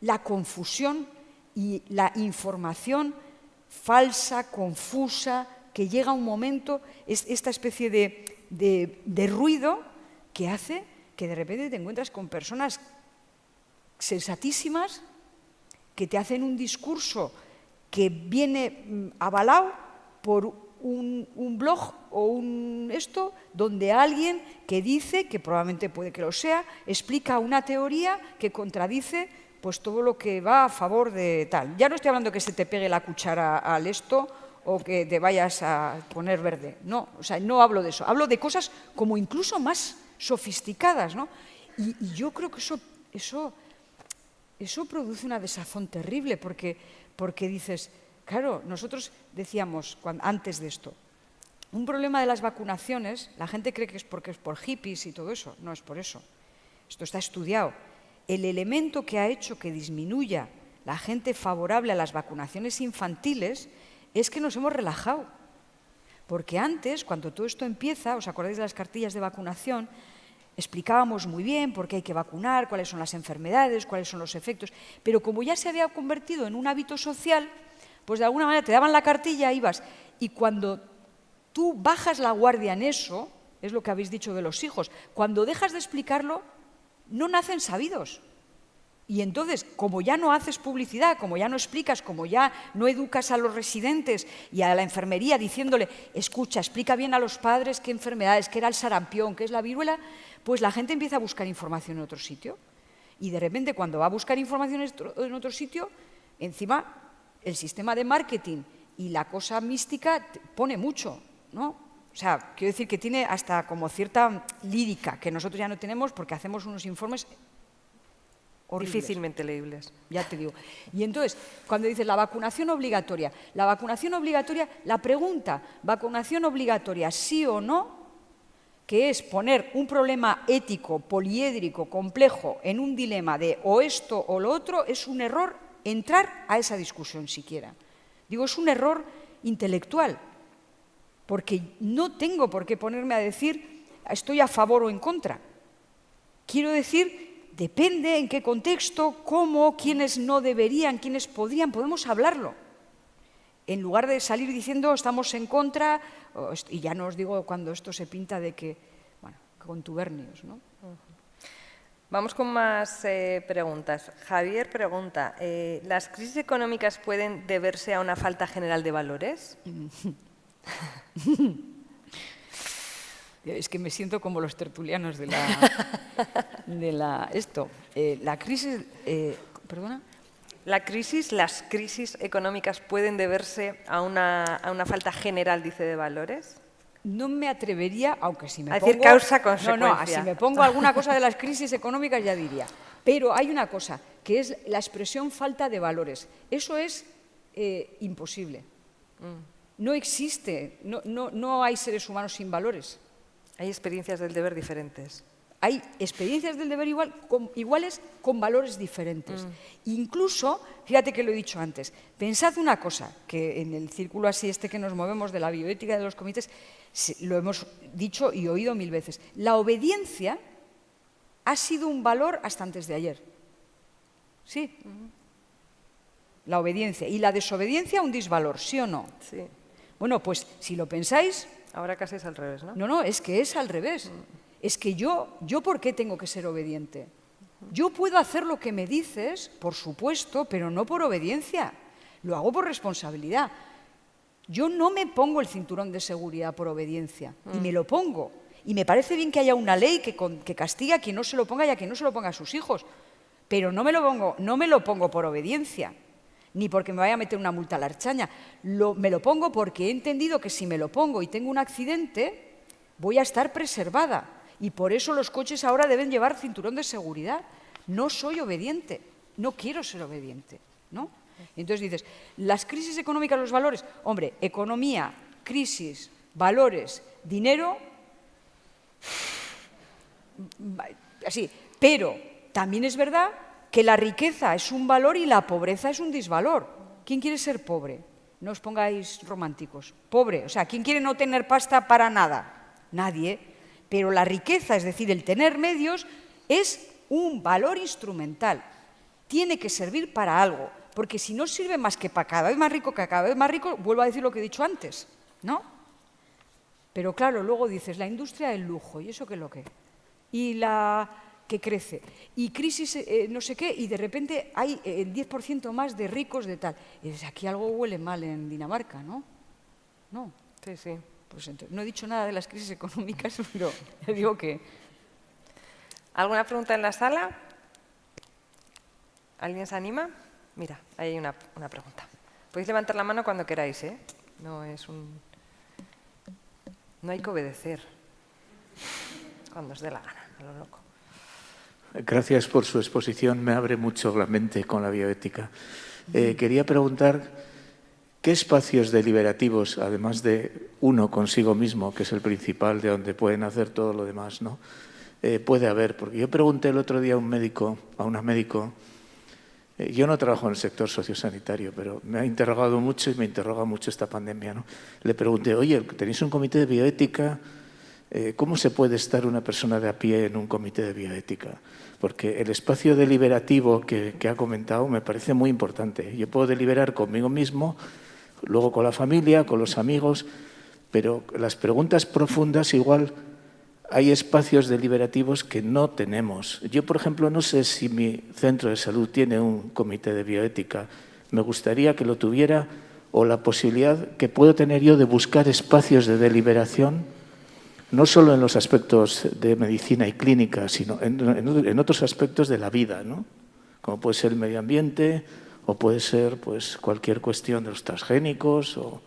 la confusión y la información falsa, confusa, que llega a un momento, es esta especie de ruido que hace que de repente te encuentras con personas sensatísimas que te hacen un discurso que viene avalado por un blog o donde alguien que dice, que probablemente puede que lo sea, explica una teoría que contradice pues todo lo que va a favor de tal. Ya no estoy hablando que se te pegue la cuchara al o que te vayas a poner verde. No, o sea, no hablo de eso. Hablo de cosas como incluso más sofisticadas, ¿no? Y yo creo que eso produce una desazón terrible porque dices, claro, nosotros decíamos antes de esto, un problema de las vacunaciones, la gente cree que es porque es por hippies y todo eso, no es por eso. Esto está estudiado. El elemento que ha hecho que disminuya la gente favorable a las vacunaciones infantiles es que nos hemos relajado. Porque antes, cuando todo esto empieza, ¿os acordáis de las cartillas de vacunación? Explicábamos muy bien por qué hay que vacunar, cuáles son las enfermedades, cuáles son los efectos, pero como ya se había convertido en un hábito social, pues de alguna manera te daban la cartilla, ibas. Y cuando tú bajas la guardia en eso, es lo que habéis dicho de los hijos, cuando dejas de explicarlo, no nacen sabidos. Y entonces, como ya no haces publicidad, como ya no explicas, como ya no educas a los residentes y a la enfermería diciéndole, escucha, explica bien a los padres qué enfermedades, qué era el sarampión, qué es la viruela, pues la gente empieza a buscar información en otro sitio. Y de repente, cuando va a buscar información en otro sitio, encima el sistema de marketing y la cosa mística pone mucho, ¿no? O sea, quiero decir que tiene hasta como cierta lírica, que nosotros ya no tenemos porque hacemos unos informes horribles.
Difícilmente leíbles.
Ya te digo. Y entonces, cuando dices la vacunación obligatoria, la pregunta, ¿vacunación obligatoria sí o no? Que es poner un problema ético, poliédrico, complejo, en un dilema de o esto o lo otro, es un error entrar a esa discusión siquiera. Digo, es un error intelectual, porque no tengo por qué ponerme a decir estoy a favor o en contra. Quiero decir, depende en qué contexto, cómo, quiénes no deberían, quiénes podrían, podemos hablarlo. En lugar de salir diciendo estamos en contra, y ya no os digo cuando esto se pinta de que, bueno, contubernios, ¿no?
Vamos con más preguntas. Javier pregunta, ¿las crisis económicas pueden deberse a una falta general de valores?
Es que me siento como los tertulianos de la crisis, ¿perdona?
Las crisis económicas pueden deberse a una falta general, dice, de valores.
No me atrevería, aunque si me
a
pongo...
decir causa-consecuencia.
No, si me pongo alguna cosa de las crisis económicas ya diría. Pero hay una cosa, que es la expresión falta de valores. Eso es imposible. No existe, no hay seres humanos sin valores.
Hay experiencias del deber diferentes.
Hay experiencias del deber iguales con valores diferentes. Incluso, fíjate que lo he dicho antes, pensad una cosa, que en el círculo así que nos movemos de la bioética de los comités, lo hemos dicho y oído 1000 veces. La obediencia ha sido un valor hasta antes de ayer. Sí. La obediencia. Y la desobediencia un disvalor, ¿sí o no?
Sí.
Bueno, pues si lo pensáis...
Ahora casi es al revés, ¿no?
No, es que es al revés. Es que yo ¿por qué tengo que ser obediente? Yo puedo hacer lo que me dices, por supuesto, pero no por obediencia. Lo hago por responsabilidad. Yo no me pongo el cinturón de seguridad por obediencia, y me lo pongo. Y me parece bien que haya una ley que castiga a quien no se lo ponga y a quien no se lo ponga a sus hijos. Pero no me lo pongo por obediencia, ni porque me vaya a meter una multa a la archaña. Me lo pongo porque he entendido que si me lo pongo y tengo un accidente, voy a estar preservada. Y por eso los coches ahora deben llevar cinturón de seguridad. No soy obediente, no quiero ser obediente, ¿no? Entonces dices, las crisis económicas, los valores, hombre, economía, crisis, valores, dinero, así. Pero también es verdad que la riqueza es un valor y la pobreza es un disvalor. ¿Quién quiere ser pobre? No os pongáis románticos. Pobre, o sea, ¿quién quiere no tener pasta para nada? Nadie. Pero la riqueza, es decir, el tener medios, es un valor instrumental. Tiene que servir para algo, porque si no sirve más que para cada vez más rico, que cada vez más rico, vuelvo a decir lo que he dicho antes, ¿no? Pero claro, luego dices, la industria del lujo, ¿y eso qué es lo que? Y la que crece, y crisis no sé qué, y de repente hay el 10% más de ricos de tal. Y dices, aquí algo huele mal en Dinamarca, ¿no? No.
Sí, sí.
Pues entonces, no he dicho nada de las crisis económicas, pero ya digo que...
¿Alguna pregunta en la sala? ¿Alguien se anima? Mira, ahí hay una pregunta. Podéis levantar la mano cuando queráis, ¿eh? No hay que obedecer. Cuando os dé la gana, a lo loco.
Gracias por su exposición, me abre mucho la mente con la bioética. Quería preguntar... ¿Qué espacios deliberativos, además de uno consigo mismo, que es el principal, de donde pueden hacer todo lo demás, ¿no? Puede haber? Porque yo pregunté el otro día a una médico, yo no trabajo en el sector sociosanitario, pero me ha interrogado mucho y me interroga mucho esta pandemia, ¿no? Le pregunté, oye, ¿tenéis un comité de bioética? ¿cómo se puede estar una persona de a pie en un comité de bioética? Porque el espacio deliberativo que ha comentado me parece muy importante. Yo puedo deliberar conmigo mismo, luego con la familia, con los amigos, pero las preguntas profundas igual hay espacios deliberativos que no tenemos. Yo, por ejemplo, no sé si mi centro de salud tiene un comité de bioética. Me gustaría que lo tuviera, o la posibilidad que puedo tener yo de buscar espacios de deliberación, no solo en los aspectos de medicina y clínica, sino en otros aspectos de la vida, ¿no? Como puede ser el medio ambiente, o puede ser pues, cualquier cuestión de los transgénicos o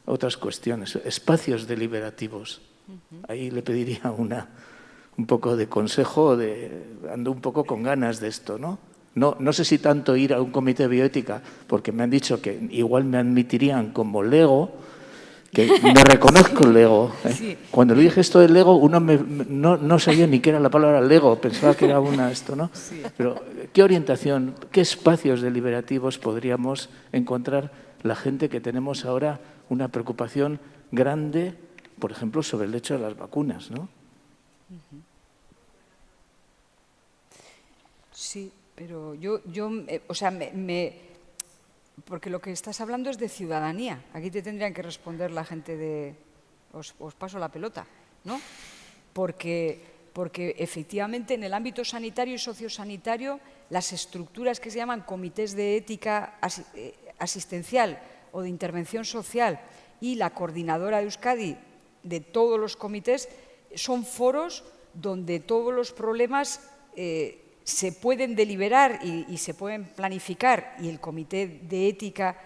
otras cuestiones, espacios deliberativos. Ahí le pediría un poco de consejo, ando un poco con ganas de esto, ¿no? No sé si tanto ir a un comité de bioética, porque me han dicho que igual me admitirían como lego, que me reconozco el lego.
Sí.
Cuando le dije esto del lego, no sabía ni qué era la palabra lego, pensaba que era esto, ¿no?
Sí.
Pero, ¿qué orientación, qué espacios deliberativos podríamos encontrar la gente que tenemos ahora una preocupación grande, por ejemplo, sobre el hecho de las vacunas, ¿no?
Sí, pero porque lo que estás hablando es de ciudadanía. Aquí te tendrían que responder la gente de... Os paso la pelota, ¿no? Porque efectivamente en el ámbito sanitario y sociosanitario las estructuras que se llaman comités de ética asistencial o de intervención social y la coordinadora de Euskadi de todos los comités son foros donde todos los problemas se pueden deliberar y se pueden planificar, y el Comité de Ética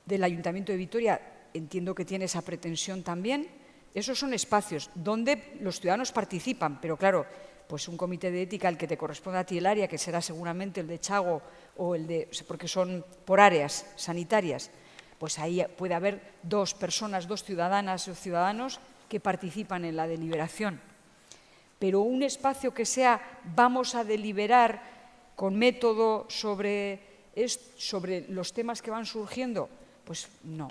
del Ayuntamiento de Vitoria entiendo que tiene esa pretensión también. Esos son espacios donde los ciudadanos participan, pero claro, pues un comité de ética al que te corresponde a ti el área, que será seguramente el de Chago o el de, porque son por áreas sanitarias, pues ahí puede haber dos personas, dos ciudadanas o ciudadanos que participan en la deliberación. Pero un espacio que sea vamos a deliberar con método sobre los temas que van surgiendo, pues no.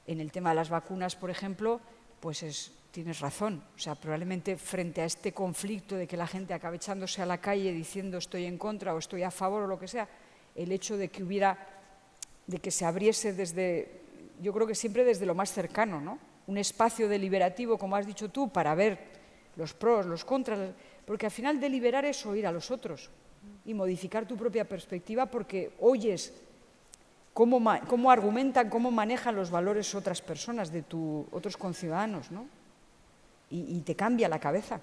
En el tema de las vacunas, por ejemplo, pues tienes razón. O sea, probablemente frente a este conflicto de que la gente acabe echándose a la calle diciendo estoy en contra o estoy a favor o lo que sea, el hecho de que se abriese yo creo que siempre desde lo más cercano, ¿no? Un espacio deliberativo, como has dicho tú, para ver los pros, los contras, porque al final deliberar es oír a los otros y modificar tu propia perspectiva porque oyes cómo argumentan, cómo manejan los valores otras personas, otros conciudadanos, ¿no? Y te cambia la cabeza.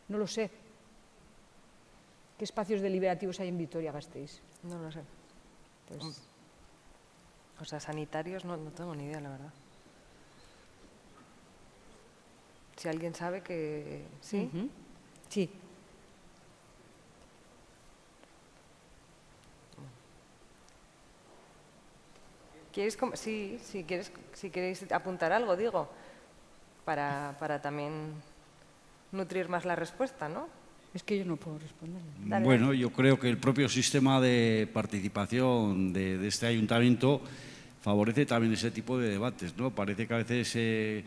No lo sé. ¿Qué espacios deliberativos hay en Vitoria-Gasteiz?
No lo sé.
Pues,
o sea, sanitarios no tengo ni idea, la verdad. Si alguien sabe que sí.
Sí.
Si queréis apuntar algo, digo, para también nutrir más la respuesta, ¿no?
Es que yo no puedo responder.
Dale.
Bueno, yo creo que el propio sistema de participación de este ayuntamiento favorece también ese tipo de debates, ¿no? Parece que a veces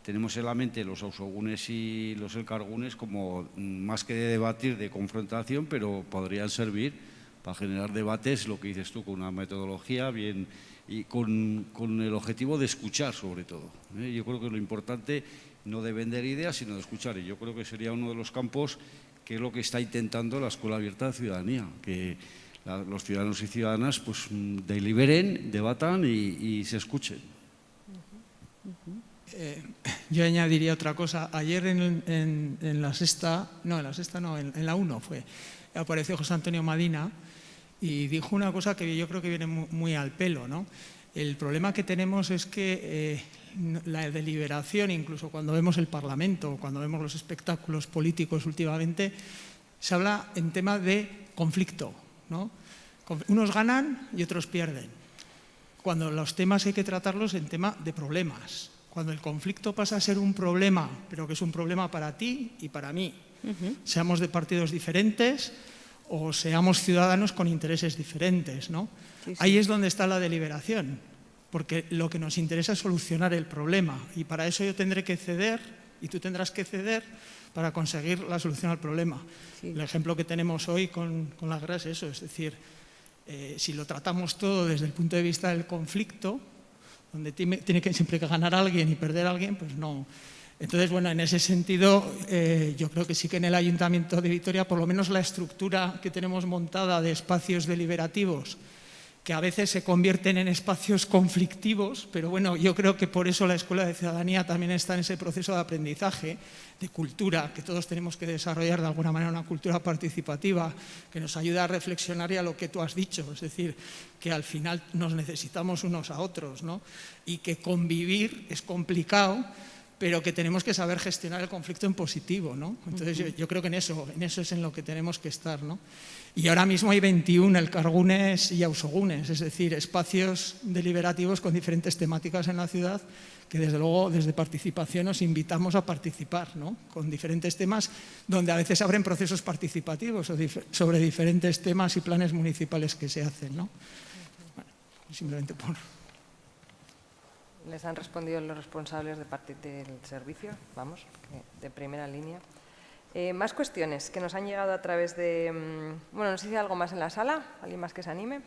tenemos en la mente los ausogunes y los elkargunes como más que de debatir, de confrontación, pero podrían servir para generar debates, lo que dices tú, con una metodología bien y con el objetivo de escuchar sobre todo. Yo creo que lo importante no de vender ideas, sino de escuchar. Y yo creo que sería uno de los campos que es lo que está intentando la Escuela Abierta de Ciudadanía, que los ciudadanos y ciudadanas pues deliberen, debatan y se escuchen.
Yo añadiría otra cosa. Ayer en la sexta, en la 1 apareció José Antonio Madina y dijo una cosa que yo creo que viene muy al pelo, ¿no? El problema que tenemos es que la deliberación, incluso cuando vemos el Parlamento, cuando vemos los espectáculos políticos últimamente, se habla en tema de conflicto, ¿no? Unos ganan y otros pierden. Cuando los temas hay que tratarlos en tema de problemas. Cuando el conflicto pasa a ser un problema, pero que es un problema para ti y para mí, seamos de partidos diferentes o seamos ciudadanos con intereses diferentes, ¿no? Sí. Ahí es donde está la deliberación. porque lo que nos interesa es solucionar el problema y para eso yo tendré que ceder y tú tendrás que ceder para conseguir la solución al problema. Sí. El ejemplo que tenemos hoy con la guerra es eso, es decir, si lo tratamos todo desde el punto de vista del conflicto, donde tiene que siempre que ganar a alguien y perder a alguien, pues no. Entonces, bueno, en ese sentido, yo creo que sí que en el Ayuntamiento de Vitoria, por lo menos la estructura que tenemos montada de espacios deliberativos, que a veces se convierten en espacios conflictivos, pero bueno, yo creo que por eso la Escuela de Ciudadanía también está en ese proceso de aprendizaje, de cultura, que todos tenemos que desarrollar de alguna manera una cultura participativa que nos ayuda a reflexionar y a lo que tú has dicho, es decir, que al final nos necesitamos unos a otros, ¿no? Y que convivir es complicado, pero que tenemos que saber gestionar el conflicto en positivo, ¿no? Entonces yo creo que en eso es en lo que tenemos que estar, ¿no? Y ahora mismo hay 21 elkargunes y ausogunes, es decir, espacios deliberativos con diferentes temáticas en la ciudad que desde luego desde participación nos invitamos a participar, ¿no? Con diferentes temas donde a veces abren procesos participativos sobre diferentes temas y planes municipales que se hacen, ¿no? Bueno, simplemente por...
¿Les han respondido los responsables del servicio? Vamos, de primera línea. Más cuestiones que nos han llegado a través de... Bueno, no sé si hay algo más en la sala, alguien más que se anime.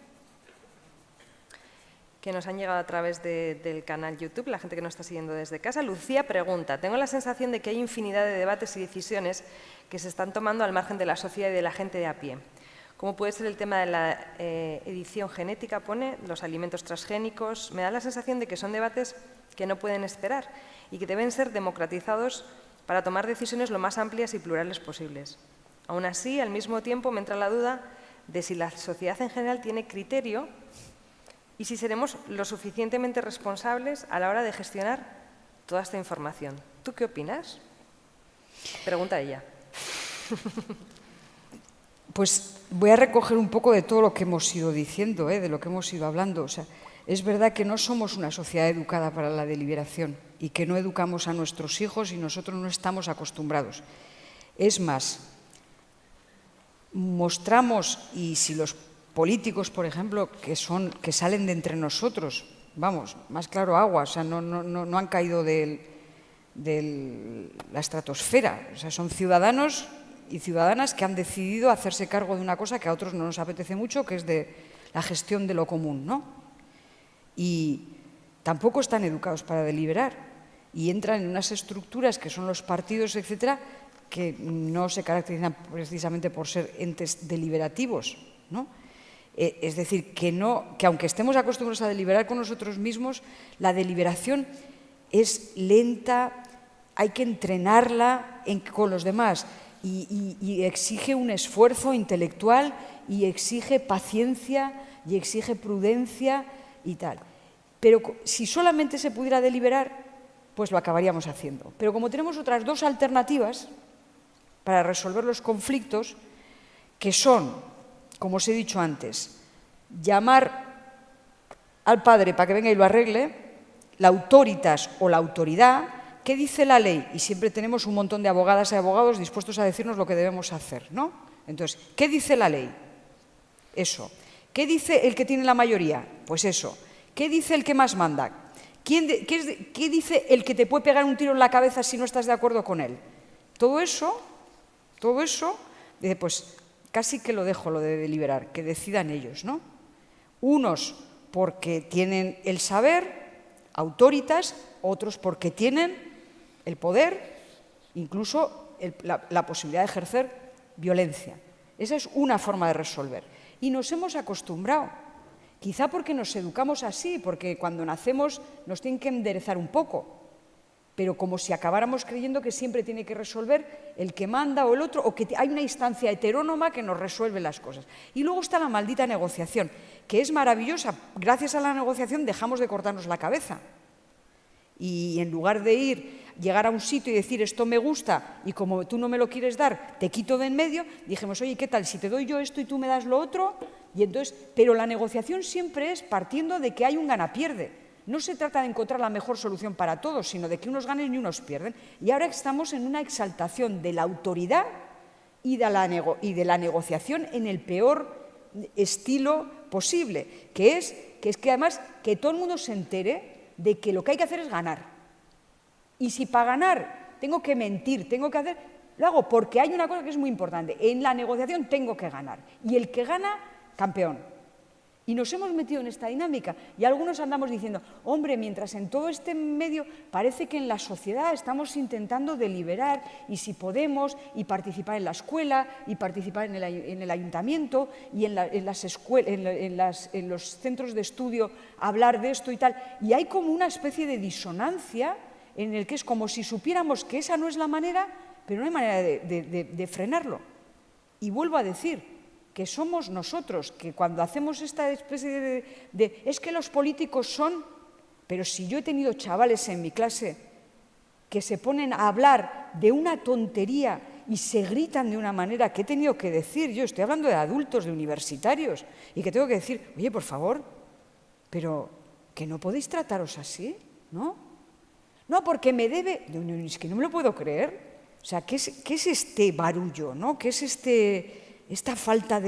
Que nos han llegado a través del canal YouTube, la gente que nos está siguiendo desde casa. Lucía pregunta, tengo la sensación de que hay infinidad de debates y decisiones que se están tomando al margen de la sociedad y de la gente de a pie. ¿Cómo puede ser el tema de la edición genética? Pone los alimentos transgénicos. Me da la sensación de que son debates que no pueden esperar y que deben ser democratizados para tomar decisiones lo más amplias y plurales posibles. Aún así, al mismo tiempo, me entra la duda de si la sociedad en general tiene criterio y si seremos lo suficientemente responsables a la hora de gestionar toda esta información. ¿Tú qué opinas? Pregunta ella.
Pues voy a recoger un poco de todo lo que hemos ido diciendo, de lo que hemos ido hablando. O sea, es verdad que no somos una sociedad educada para la deliberación y que no educamos a nuestros hijos y nosotros no estamos acostumbrados. Es más, mostramos, y si los políticos, por ejemplo, que salen de entre nosotros, vamos, más claro agua, o sea, no han caído de la estratosfera, o sea, son ciudadanos y ciudadanas que han decidido hacerse cargo de una cosa que a otros no nos apetece mucho, que es de la gestión de lo común, ¿no? Y tampoco están educados para deliberar y entran en unas estructuras que son los partidos, etcétera, que no se caracterizan precisamente por ser entes deliberativos, ¿no? Es decir, que aunque estemos acostumbrados a deliberar con nosotros mismos, la deliberación es lenta, hay que entrenarla con los demás y exige un esfuerzo intelectual y exige paciencia y exige prudencia y tal. Pero si solamente se pudiera deliberar, pues lo acabaríamos haciendo. Pero como tenemos otras dos alternativas para resolver los conflictos, que son, como os he dicho antes, llamar al padre para que venga y lo arregle, la autoritas o la autoridad, ¿qué dice la ley? Y siempre tenemos un montón de abogadas y abogados dispuestos a decirnos lo que debemos hacer, ¿no? Entonces, ¿qué dice la ley? Eso. ¿Qué dice el que tiene la mayoría? Pues eso. ¿Qué dice el que más manda? ¿Qué dice el que te puede pegar un tiro en la cabeza si no estás de acuerdo con él? Todo eso, pues casi que lo dejo, lo de deliberar, que decidan ellos, ¿no? Unos porque tienen el saber, autoritas, otros porque tienen el poder, incluso la posibilidad de ejercer violencia. Esa es una forma de resolver. Y nos hemos acostumbrado, quizá porque nos educamos así, porque cuando nacemos nos tienen que enderezar un poco, pero como si acabáramos creyendo que siempre tiene que resolver el que manda o el otro, o que hay una instancia heterónoma que nos resuelve las cosas. Y luego está la maldita negociación, que es maravillosa. Gracias a la negociación dejamos de cortarnos la cabeza. Y en lugar de llegar a un sitio y decir esto me gusta y como tú no me lo quieres dar, te quito de en medio, dijimos, oye, ¿qué tal si te doy yo esto y tú me das lo otro? Y entonces, pero la negociación siempre es partiendo de que hay un gana-pierde. No se trata de encontrar la mejor solución para todos, sino de que unos ganen y unos pierden. Y ahora estamos en una exaltación de la autoridad y de la negociación en el peor estilo posible, que es que es que además que todo el mundo se entere de que lo que hay que hacer es ganar. Y si para ganar tengo que mentir, tengo que hacer, lo hago porque hay una cosa que es muy importante. En la negociación tengo que ganar. Y el que gana, campeón. Y nos hemos metido en esta dinámica y algunos andamos diciendo, hombre, mientras en todo este medio parece que en la sociedad estamos intentando deliberar y si podemos y participar en la escuela y participar en el ayuntamiento y en los centros de estudio hablar de esto y tal. Y hay como una especie de disonancia en el que es como si supiéramos que esa no es la manera, pero no hay manera de frenarlo. Y vuelvo a decir, que somos nosotros, que cuando hacemos esta especie de es que los políticos son, pero si yo he tenido chavales en mi clase que se ponen a hablar de una tontería y se gritan de una manera que he tenido que decir, yo estoy hablando de adultos, de universitarios, y que tengo que decir, oye, por favor, pero que no podéis trataros así, ¿no? No, porque me debe, es que no me lo puedo creer, o sea, ¿qué es este barullo, ¿no? ¿Qué es esta falta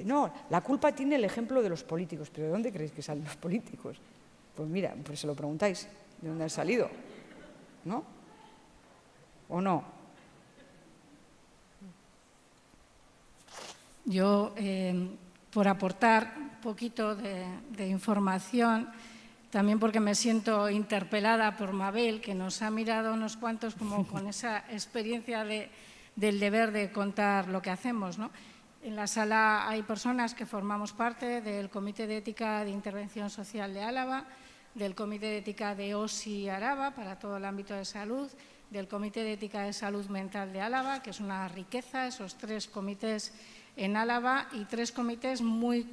no, la culpa tiene el ejemplo de los políticos, pero ¿de dónde creéis que salen los políticos? Pues mira, pues se lo preguntáis, ¿de dónde han salido? ¿No? ¿O no?
Yo, por aportar un poquito de información, también porque me siento interpelada por Mabel, que nos ha mirado unos cuantos como con esa experiencia del deber de contar lo que hacemos, ¿no? En la sala hay personas que formamos parte del Comité de Ética de Intervención Social de Álava, del Comité de Ética de OSI Araba para todo el ámbito de salud, del Comité de Ética de Salud Mental de Álava, que es una riqueza, esos 3 comités en Álava y 3 comités muy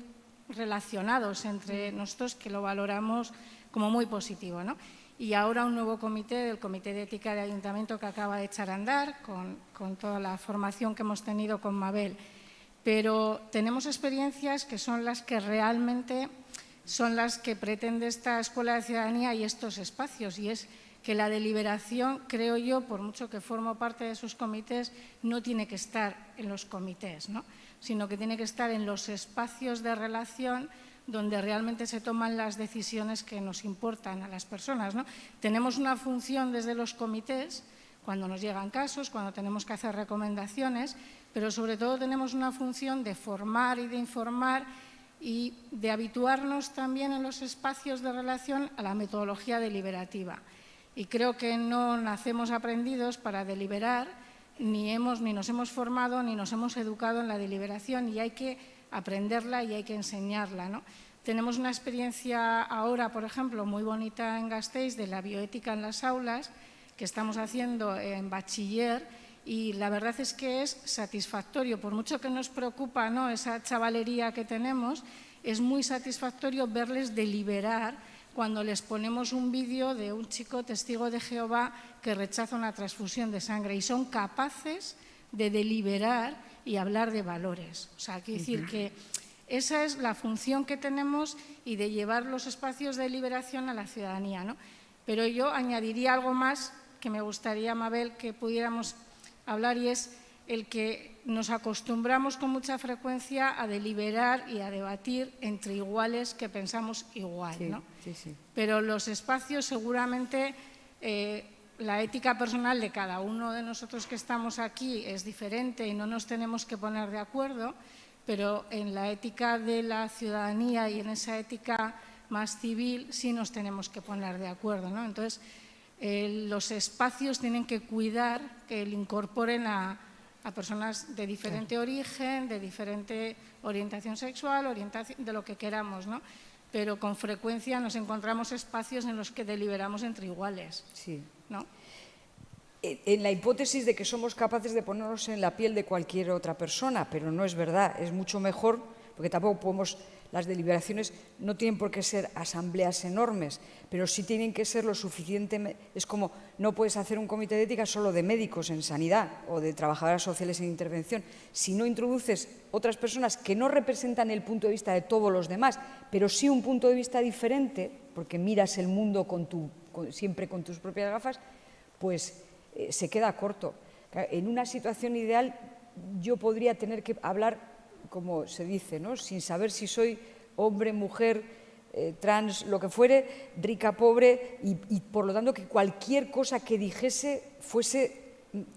relacionados entre nosotros que lo valoramos como muy positivo, ¿no? Y ahora un nuevo comité, el Comité de Ética de Ayuntamiento, que acaba de echar a andar con toda la formación que hemos tenido con Mabel. Pero tenemos experiencias que son las que realmente son las que pretende esta Escuela de Ciudadanía y estos espacios, y es que la deliberación, creo yo, por mucho que formo parte de sus comités, no tiene que estar en los comités, ¿no? Sino que tiene que estar en los espacios de relación donde realmente se toman las decisiones que nos importan a las personas, ¿no? Tenemos una función desde los comités, cuando nos llegan casos, cuando tenemos que hacer recomendaciones, pero sobre todo tenemos una función de formar y de informar y de habituarnos también en los espacios de relación a la metodología deliberativa. Y creo que no nacemos aprendidos para deliberar, ni nos hemos formado ni nos hemos educado en la deliberación, y hay que aprenderla y hay que enseñarla, ¿no? Tenemos una experiencia ahora, por ejemplo, muy bonita en Gasteiz de la bioética en las aulas, que estamos haciendo en bachiller, y la verdad es que es satisfactorio. Por mucho que nos preocupa, ¿no?, esa chavalería que tenemos, es muy satisfactorio verles deliberar cuando les ponemos un vídeo de un chico testigo de Jehová que rechaza una transfusión de sangre y son capaces de deliberar y hablar de valores. O sea, quiero decir que esa es la función que tenemos y de llevar los espacios de deliberación a la ciudadanía, ¿no? Pero yo añadiría algo más que me gustaría, Mabel, que pudiéramos hablar, y es el que nos acostumbramos con mucha frecuencia a deliberar y a debatir entre iguales que pensamos igual, ¿no?
Sí, sí.
Pero los espacios seguramente, la ética personal de cada uno de nosotros que estamos aquí es diferente y no nos tenemos que poner de acuerdo, pero en la ética de la ciudadanía y en esa ética más civil sí nos tenemos que poner de acuerdo, ¿no? Entonces, los espacios tienen que cuidar que le incorporen a personas de diferente origen, de diferente orientación sexual, orientación de lo que queramos, ¿no? Pero con frecuencia nos encontramos espacios en los que deliberamos entre iguales,
Sí.
¿no?
En la hipótesis de que somos capaces de ponernos en la piel de cualquier otra persona, pero no es verdad, es mucho mejor, porque tampoco podemos, las deliberaciones no tienen por qué ser asambleas enormes, pero sí tienen que ser lo suficientemente, es como, no puedes hacer un comité de ética solo de médicos en sanidad o de trabajadoras sociales en intervención, si no introduces otras personas que no representan el punto de vista de todos los demás, pero sí un punto de vista diferente, porque miras el mundo siempre con tus propias gafas, pues se queda corto. En una situación ideal yo podría tener que hablar como se dice, ¿no? Sin saber si soy hombre, mujer, trans, lo que fuere, rica, pobre, y por lo tanto que cualquier cosa que dijese fuese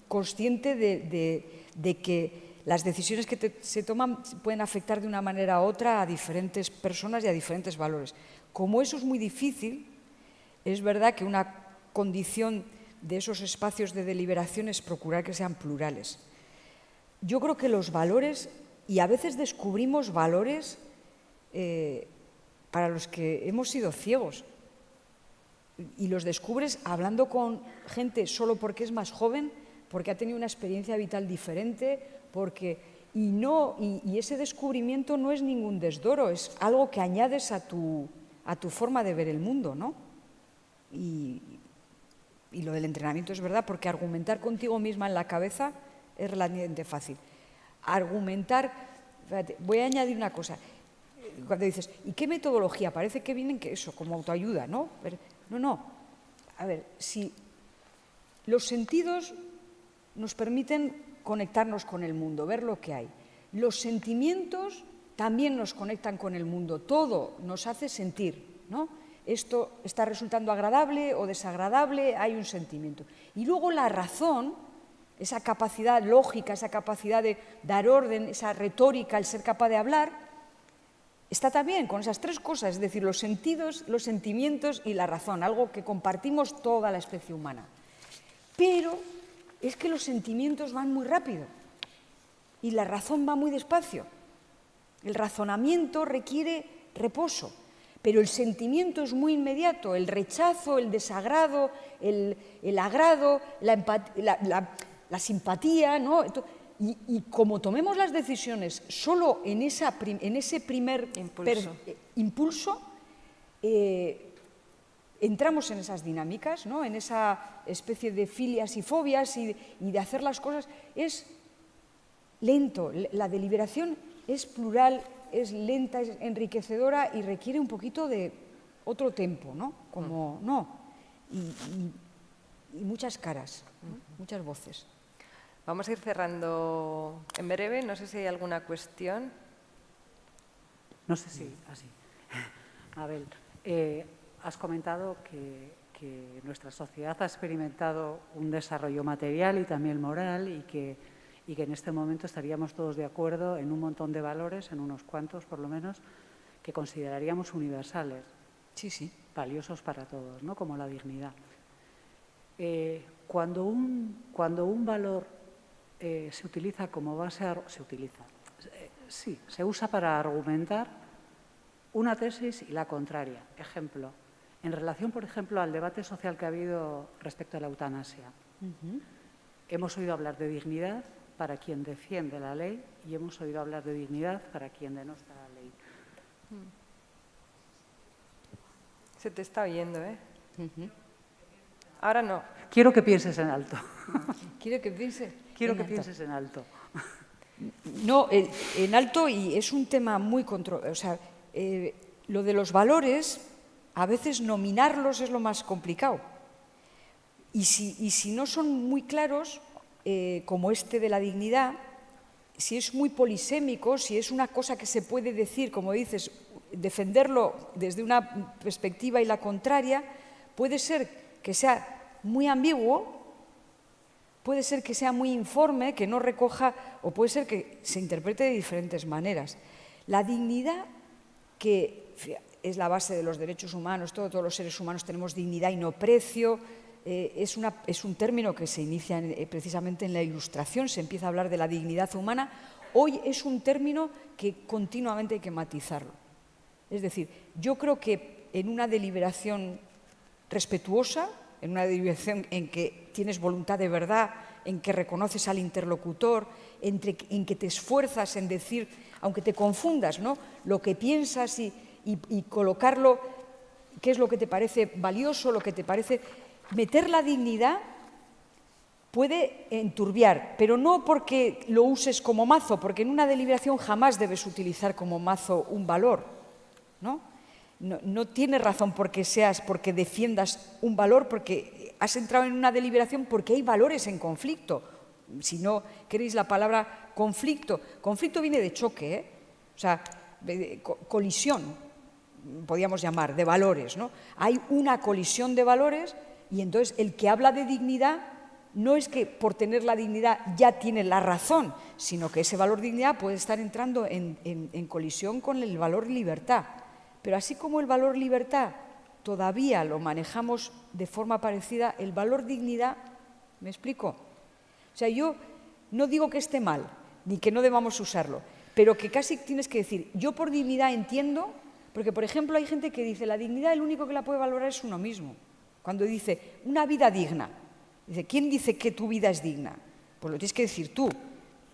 consciente de que las decisiones que se toman pueden afectar de una manera u otra a diferentes personas y a diferentes valores. Como eso es muy difícil, es verdad que una condición de esos espacios de deliberación es procurar que sean plurales. Yo creo que los valores, y a veces descubrimos valores para los que hemos sido ciegos, y los descubres hablando con gente solo porque es más joven, porque ha tenido una experiencia vital diferente, y ese descubrimiento no es ningún desdoro, es algo que añades a tu forma de ver el mundo, ¿no? Y lo del entrenamiento es verdad, porque argumentar contigo misma en la cabeza es relativamente fácil. Argumentar, fíjate, voy a añadir una cosa. Cuando dices, ¿y qué metodología? Parece que vienen que eso, como autoayuda, ¿no? Pero, no. A ver, si los sentidos nos permiten conectarnos con el mundo, ver lo que hay. Los sentimientos también nos conectan con el mundo. Todo nos hace sentir, ¿no? Esto está resultando agradable o desagradable, hay un sentimiento. Y luego la razón, esa capacidad lógica, esa capacidad de dar orden, esa retórica, el ser capaz de hablar, está también con esas tres cosas, es decir, los sentidos, los sentimientos y la razón, algo que compartimos toda la especie humana. Pero es que los sentimientos van muy rápido y la razón va muy despacio. El razonamiento requiere reposo. Pero el sentimiento es muy inmediato, el rechazo, el desagrado, el agrado, la simpatía, ¿no? Y como tomemos las decisiones solo en ese primer impulso, entramos en esas dinámicas, ¿no? En esa especie de filias y fobias y de hacer las cosas. Es lento, la deliberación es plural, es lenta, es enriquecedora y requiere un poquito de otro tempo, ¿no? Y muchas caras, ¿no? Muchas voces.
Vamos a ir cerrando en breve. No sé si hay alguna cuestión.
No sé si así. Abel, has comentado que nuestra sociedad ha experimentado un desarrollo material y también moral y que en este momento estaríamos todos de acuerdo en un montón de valores, en unos cuantos por lo menos, que consideraríamos universales,
sí,
valiosos para todos, ¿no? Como la dignidad. Cuando un valor se utiliza como base, se usa para argumentar una tesis y la contraria. Ejemplo, en relación, por ejemplo, al debate social que ha habido respecto a la eutanasia. Hemos oído hablar de dignidad para quien defiende la ley y hemos oído hablar de dignidad para quien denosta la ley.
Se te está oyendo, ¿eh? Ahora no.
Quiero que pienses en alto.
¿Quiero que pienses?
Quiero que pienses en alto.
No, en alto, y es un tema muy controversial. O sea, lo de los valores, a veces nominarlos es lo más complicado. Y si no son muy claros, como este de la dignidad, si es muy polisémico, si es una cosa que se puede decir, como dices, defenderlo desde una perspectiva y la contraria, puede ser que sea muy ambiguo, puede ser que sea muy informe, que no recoja, o puede ser que se interprete de diferentes maneras. La dignidad, que es la base de los derechos humanos, todos los seres humanos tenemos dignidad y no precio. Es un término que se inicia precisamente en la Ilustración, se empieza a hablar de la dignidad humana. Hoy es un término que continuamente hay que matizarlo. Es decir, yo creo que en una deliberación respetuosa, en una deliberación en que tienes voluntad de verdad, en que reconoces al interlocutor, en que te esfuerzas en decir, aunque te confundas, ¿no?, lo que piensas y colocarlo, qué es lo que te parece valioso, lo que te parece... Meter la dignidad puede enturbiar, pero no porque lo uses como mazo, porque en una deliberación jamás debes utilizar como mazo un valor, ¿no? No tiene razón porque defiendas un valor, porque has entrado en una deliberación porque hay valores en conflicto, Si no queréis la palabra conflicto, conflicto viene de choque, ¿eh? O sea, colisión, podríamos llamar, de valores, ¿no? Hay una colisión de valores y entonces el que habla de dignidad no es que por tener la dignidad ya tiene la razón, sino que ese valor dignidad puede estar entrando en colisión con el valor libertad. Pero así como el valor libertad todavía lo manejamos de forma parecida, el valor dignidad, ¿me explico? O sea, yo no digo que esté mal, ni que no debamos usarlo, pero que casi tienes que decir, yo por dignidad entiendo, porque por ejemplo hay gente que dice, la dignidad el único que la puede valorar es uno mismo. Cuando dice, una vida digna, dice, ¿quién dice que tu vida es digna? Pues lo tienes que decir tú.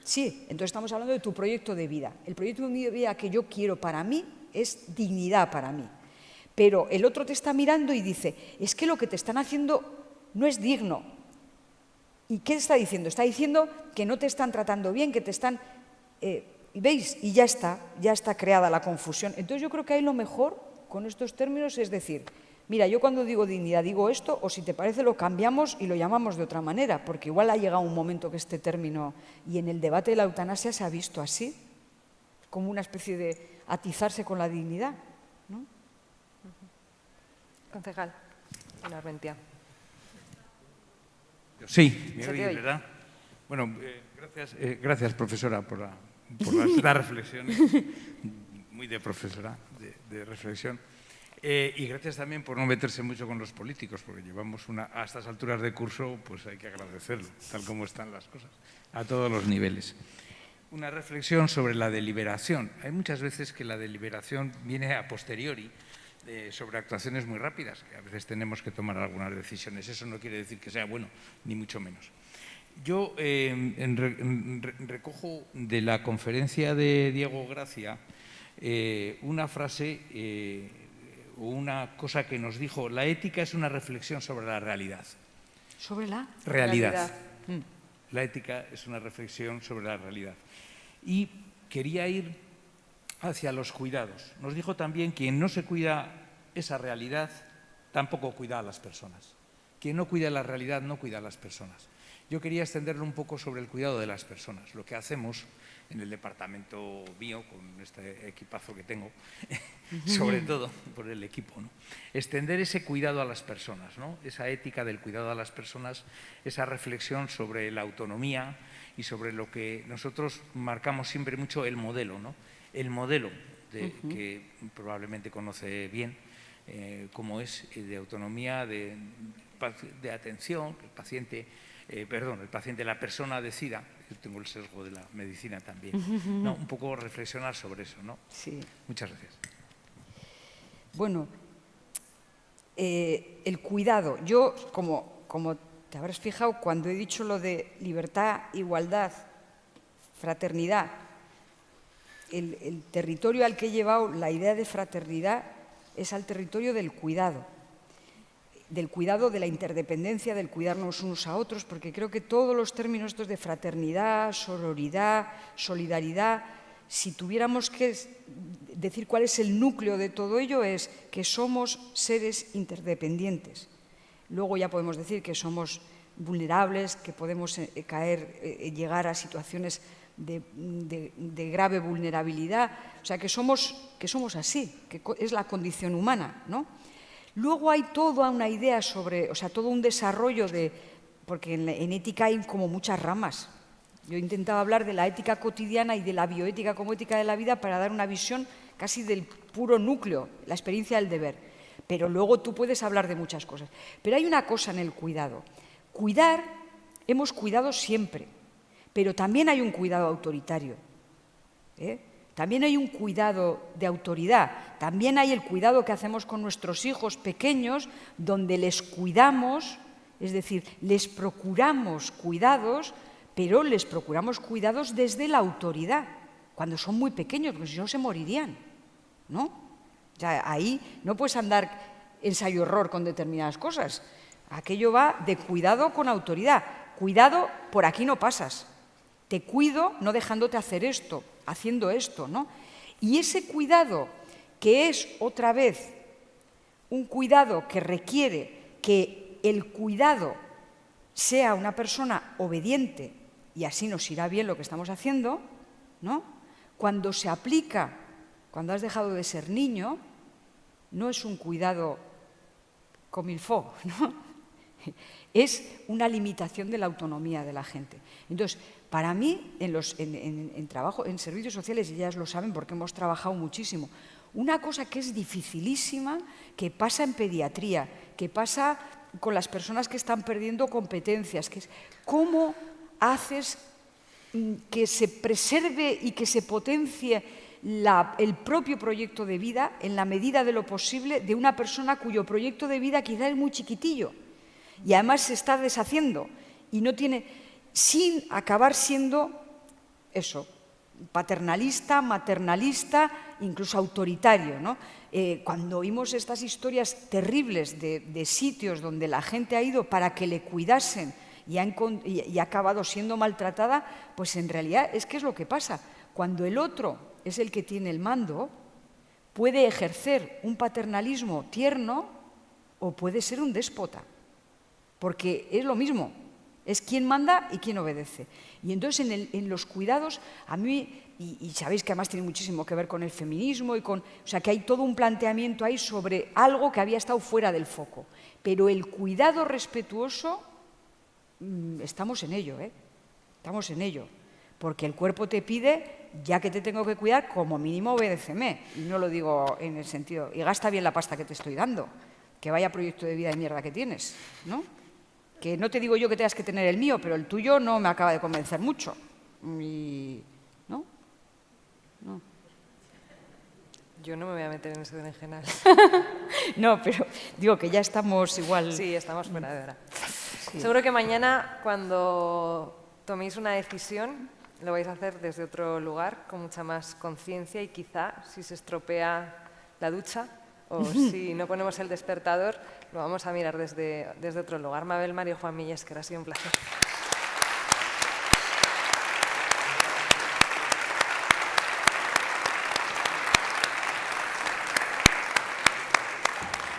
Sí, entonces estamos hablando de tu proyecto de vida. El proyecto de vida que yo quiero para mí es dignidad para mí. Pero el otro te está mirando y dice, es que lo que te están haciendo no es digno. ¿Y qué está diciendo? Está diciendo que no te están tratando bien, que te están... ¿Veis? Y ya está creada la confusión. Entonces yo creo que ahí lo mejor con estos términos es decir, mira, yo cuando digo dignidad digo esto, o si te parece lo cambiamos y lo llamamos de otra manera, porque igual ha llegado un momento que este término, y en el debate de la eutanasia se ha visto así, como una especie de atizarse con la dignidad, ¿no?
Concejal, Pilar Bentia.
Sí, me
Se te
oye,
oye.
¿verdad? Bueno, gracias profesora por las reflexiones, muy de profesora, de reflexión. Y gracias también por no meterse mucho con los políticos, porque llevamos a estas alturas de curso, pues hay que agradecerlo, tal como están las cosas, a todos los niveles. Una reflexión sobre la deliberación. Hay muchas veces que la deliberación viene a posteriori, sobre actuaciones muy rápidas, que a veces tenemos que tomar algunas decisiones. Eso no quiere decir que sea bueno, ni mucho menos. Yo recojo de la conferencia de Diego Gracia una frase o una cosa que nos dijo: la ética es una reflexión sobre la realidad.
¿Sobre la?
Realidad. La ética es una reflexión sobre la realidad. Y quería ir hacia los cuidados. Nos dijo también: quien no se cuida esa realidad, tampoco cuida a las personas. Quien no cuida la realidad, no cuida a las personas. Yo quería extenderlo un poco sobre el cuidado de las personas, lo que hacemos en el departamento mío, con este equipazo que tengo, sobre todo por el equipo, ¿no? Extender ese cuidado a las personas, ¿no? Esa ética del cuidado a las personas, esa reflexión sobre la autonomía y sobre lo que nosotros marcamos siempre mucho, el modelo, ¿no? El modelo que probablemente conoce bien, cómo es, de autonomía, de atención, que el paciente, la persona decida. Yo tengo el sesgo de la medicina también, ¿no? Un poco reflexionar sobre eso, ¿no?
Sí.
Muchas gracias.
Bueno, el cuidado. Yo, como te habrás fijado, cuando he dicho lo de libertad, igualdad, fraternidad, el territorio al que he llevado la idea de fraternidad es al territorio del cuidado de la interdependencia, del cuidarnos unos a otros, porque creo que todos los términos estos de fraternidad, sororidad, solidaridad, si tuviéramos que decir cuál es el núcleo de todo ello, es que somos seres interdependientes. Luego ya podemos decir que somos vulnerables, que podemos llegar a situaciones de grave vulnerabilidad, o sea, que somos así, que es la condición humana, ¿no? Luego hay toda una idea sobre, o sea, todo un desarrollo porque en ética hay como muchas ramas. Yo intentaba hablar de la ética cotidiana y de la bioética como ética de la vida para dar una visión casi del puro núcleo, la experiencia del deber. Pero luego tú puedes hablar de muchas cosas. Pero hay una cosa en el cuidado. Cuidar, hemos cuidado siempre, pero también hay un cuidado autoritario, ¿eh? También hay un cuidado de autoridad, también hay el cuidado que hacemos con nuestros hijos pequeños, donde les cuidamos, es decir, les procuramos cuidados, pero les procuramos cuidados desde la autoridad, cuando son muy pequeños, porque si no se morirían, ¿no? O sea, ahí no puedes andar ensayo-error con determinadas cosas. Aquello va de cuidado con autoridad. Cuidado, por aquí no pasas. Te cuido no dejándote hacer esto, haciendo esto, ¿no? Y ese cuidado, que es otra vez un cuidado que requiere que el cuidado sea una persona obediente y así nos irá bien lo que estamos haciendo, ¿no? Cuando se aplica, cuando has dejado de ser niño, no es un cuidado comme il faut, ¿no? Es una limitación de la autonomía de la gente. Entonces, para mí, en trabajo, en servicios sociales, y ya lo saben porque hemos trabajado muchísimo, una cosa que es dificilísima, que pasa en pediatría, que pasa con las personas que están perdiendo competencias, que es cómo haces que se preserve y que se potencie el propio proyecto de vida en la medida de lo posible de una persona cuyo proyecto de vida quizá es muy chiquitillo y además se está deshaciendo y no tiene, sin acabar siendo eso, paternalista, maternalista, incluso autoritario, ¿no? Cuando oímos estas historias terribles de sitios donde la gente ha ido para que le cuidasen y ha acabado siendo maltratada, pues en realidad es que es lo que pasa. Cuando el otro es el que tiene el mando, puede ejercer un paternalismo tierno o puede ser un déspota, porque es lo mismo, es quién manda y quién obedece. Y entonces en los cuidados, a mí, y sabéis que además tiene muchísimo que ver con el feminismo, o sea que hay todo un planteamiento ahí sobre algo que había estado fuera del foco, pero el cuidado respetuoso, estamos en ello, estamos en ello, porque el cuerpo te pide, ya que te tengo que cuidar, como mínimo obedéceme, y no lo digo en el sentido, y gasta bien la pasta que te estoy dando, que vaya proyecto de vida de mierda que tienes, ¿no? Que no te digo yo que tengas que tener el mío, pero el tuyo no me acaba de convencer mucho, y, ¿no? No.
Yo no me voy a meter en ese berenjenal.
No, pero digo que ya estamos igual.
Sí, estamos fuera de hora.
Sí.
Seguro que mañana, cuando toméis una decisión, lo vais a hacer desde otro lugar, con mucha más conciencia y quizá, si se estropea la ducha o si no ponemos el despertador, lo vamos a mirar desde otro lugar. Mabel, Mario, Juan Millesquer, ha sido un placer.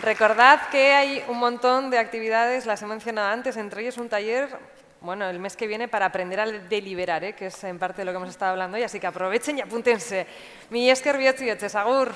Recordad que hay un montón de actividades, las he mencionado antes, entre ellos un taller, bueno, el mes que viene para aprender a deliberar, que es en parte de lo que hemos estado hablando hoy, así que aprovechen y apúntense. Millesquer bihotz-bihotz, agur.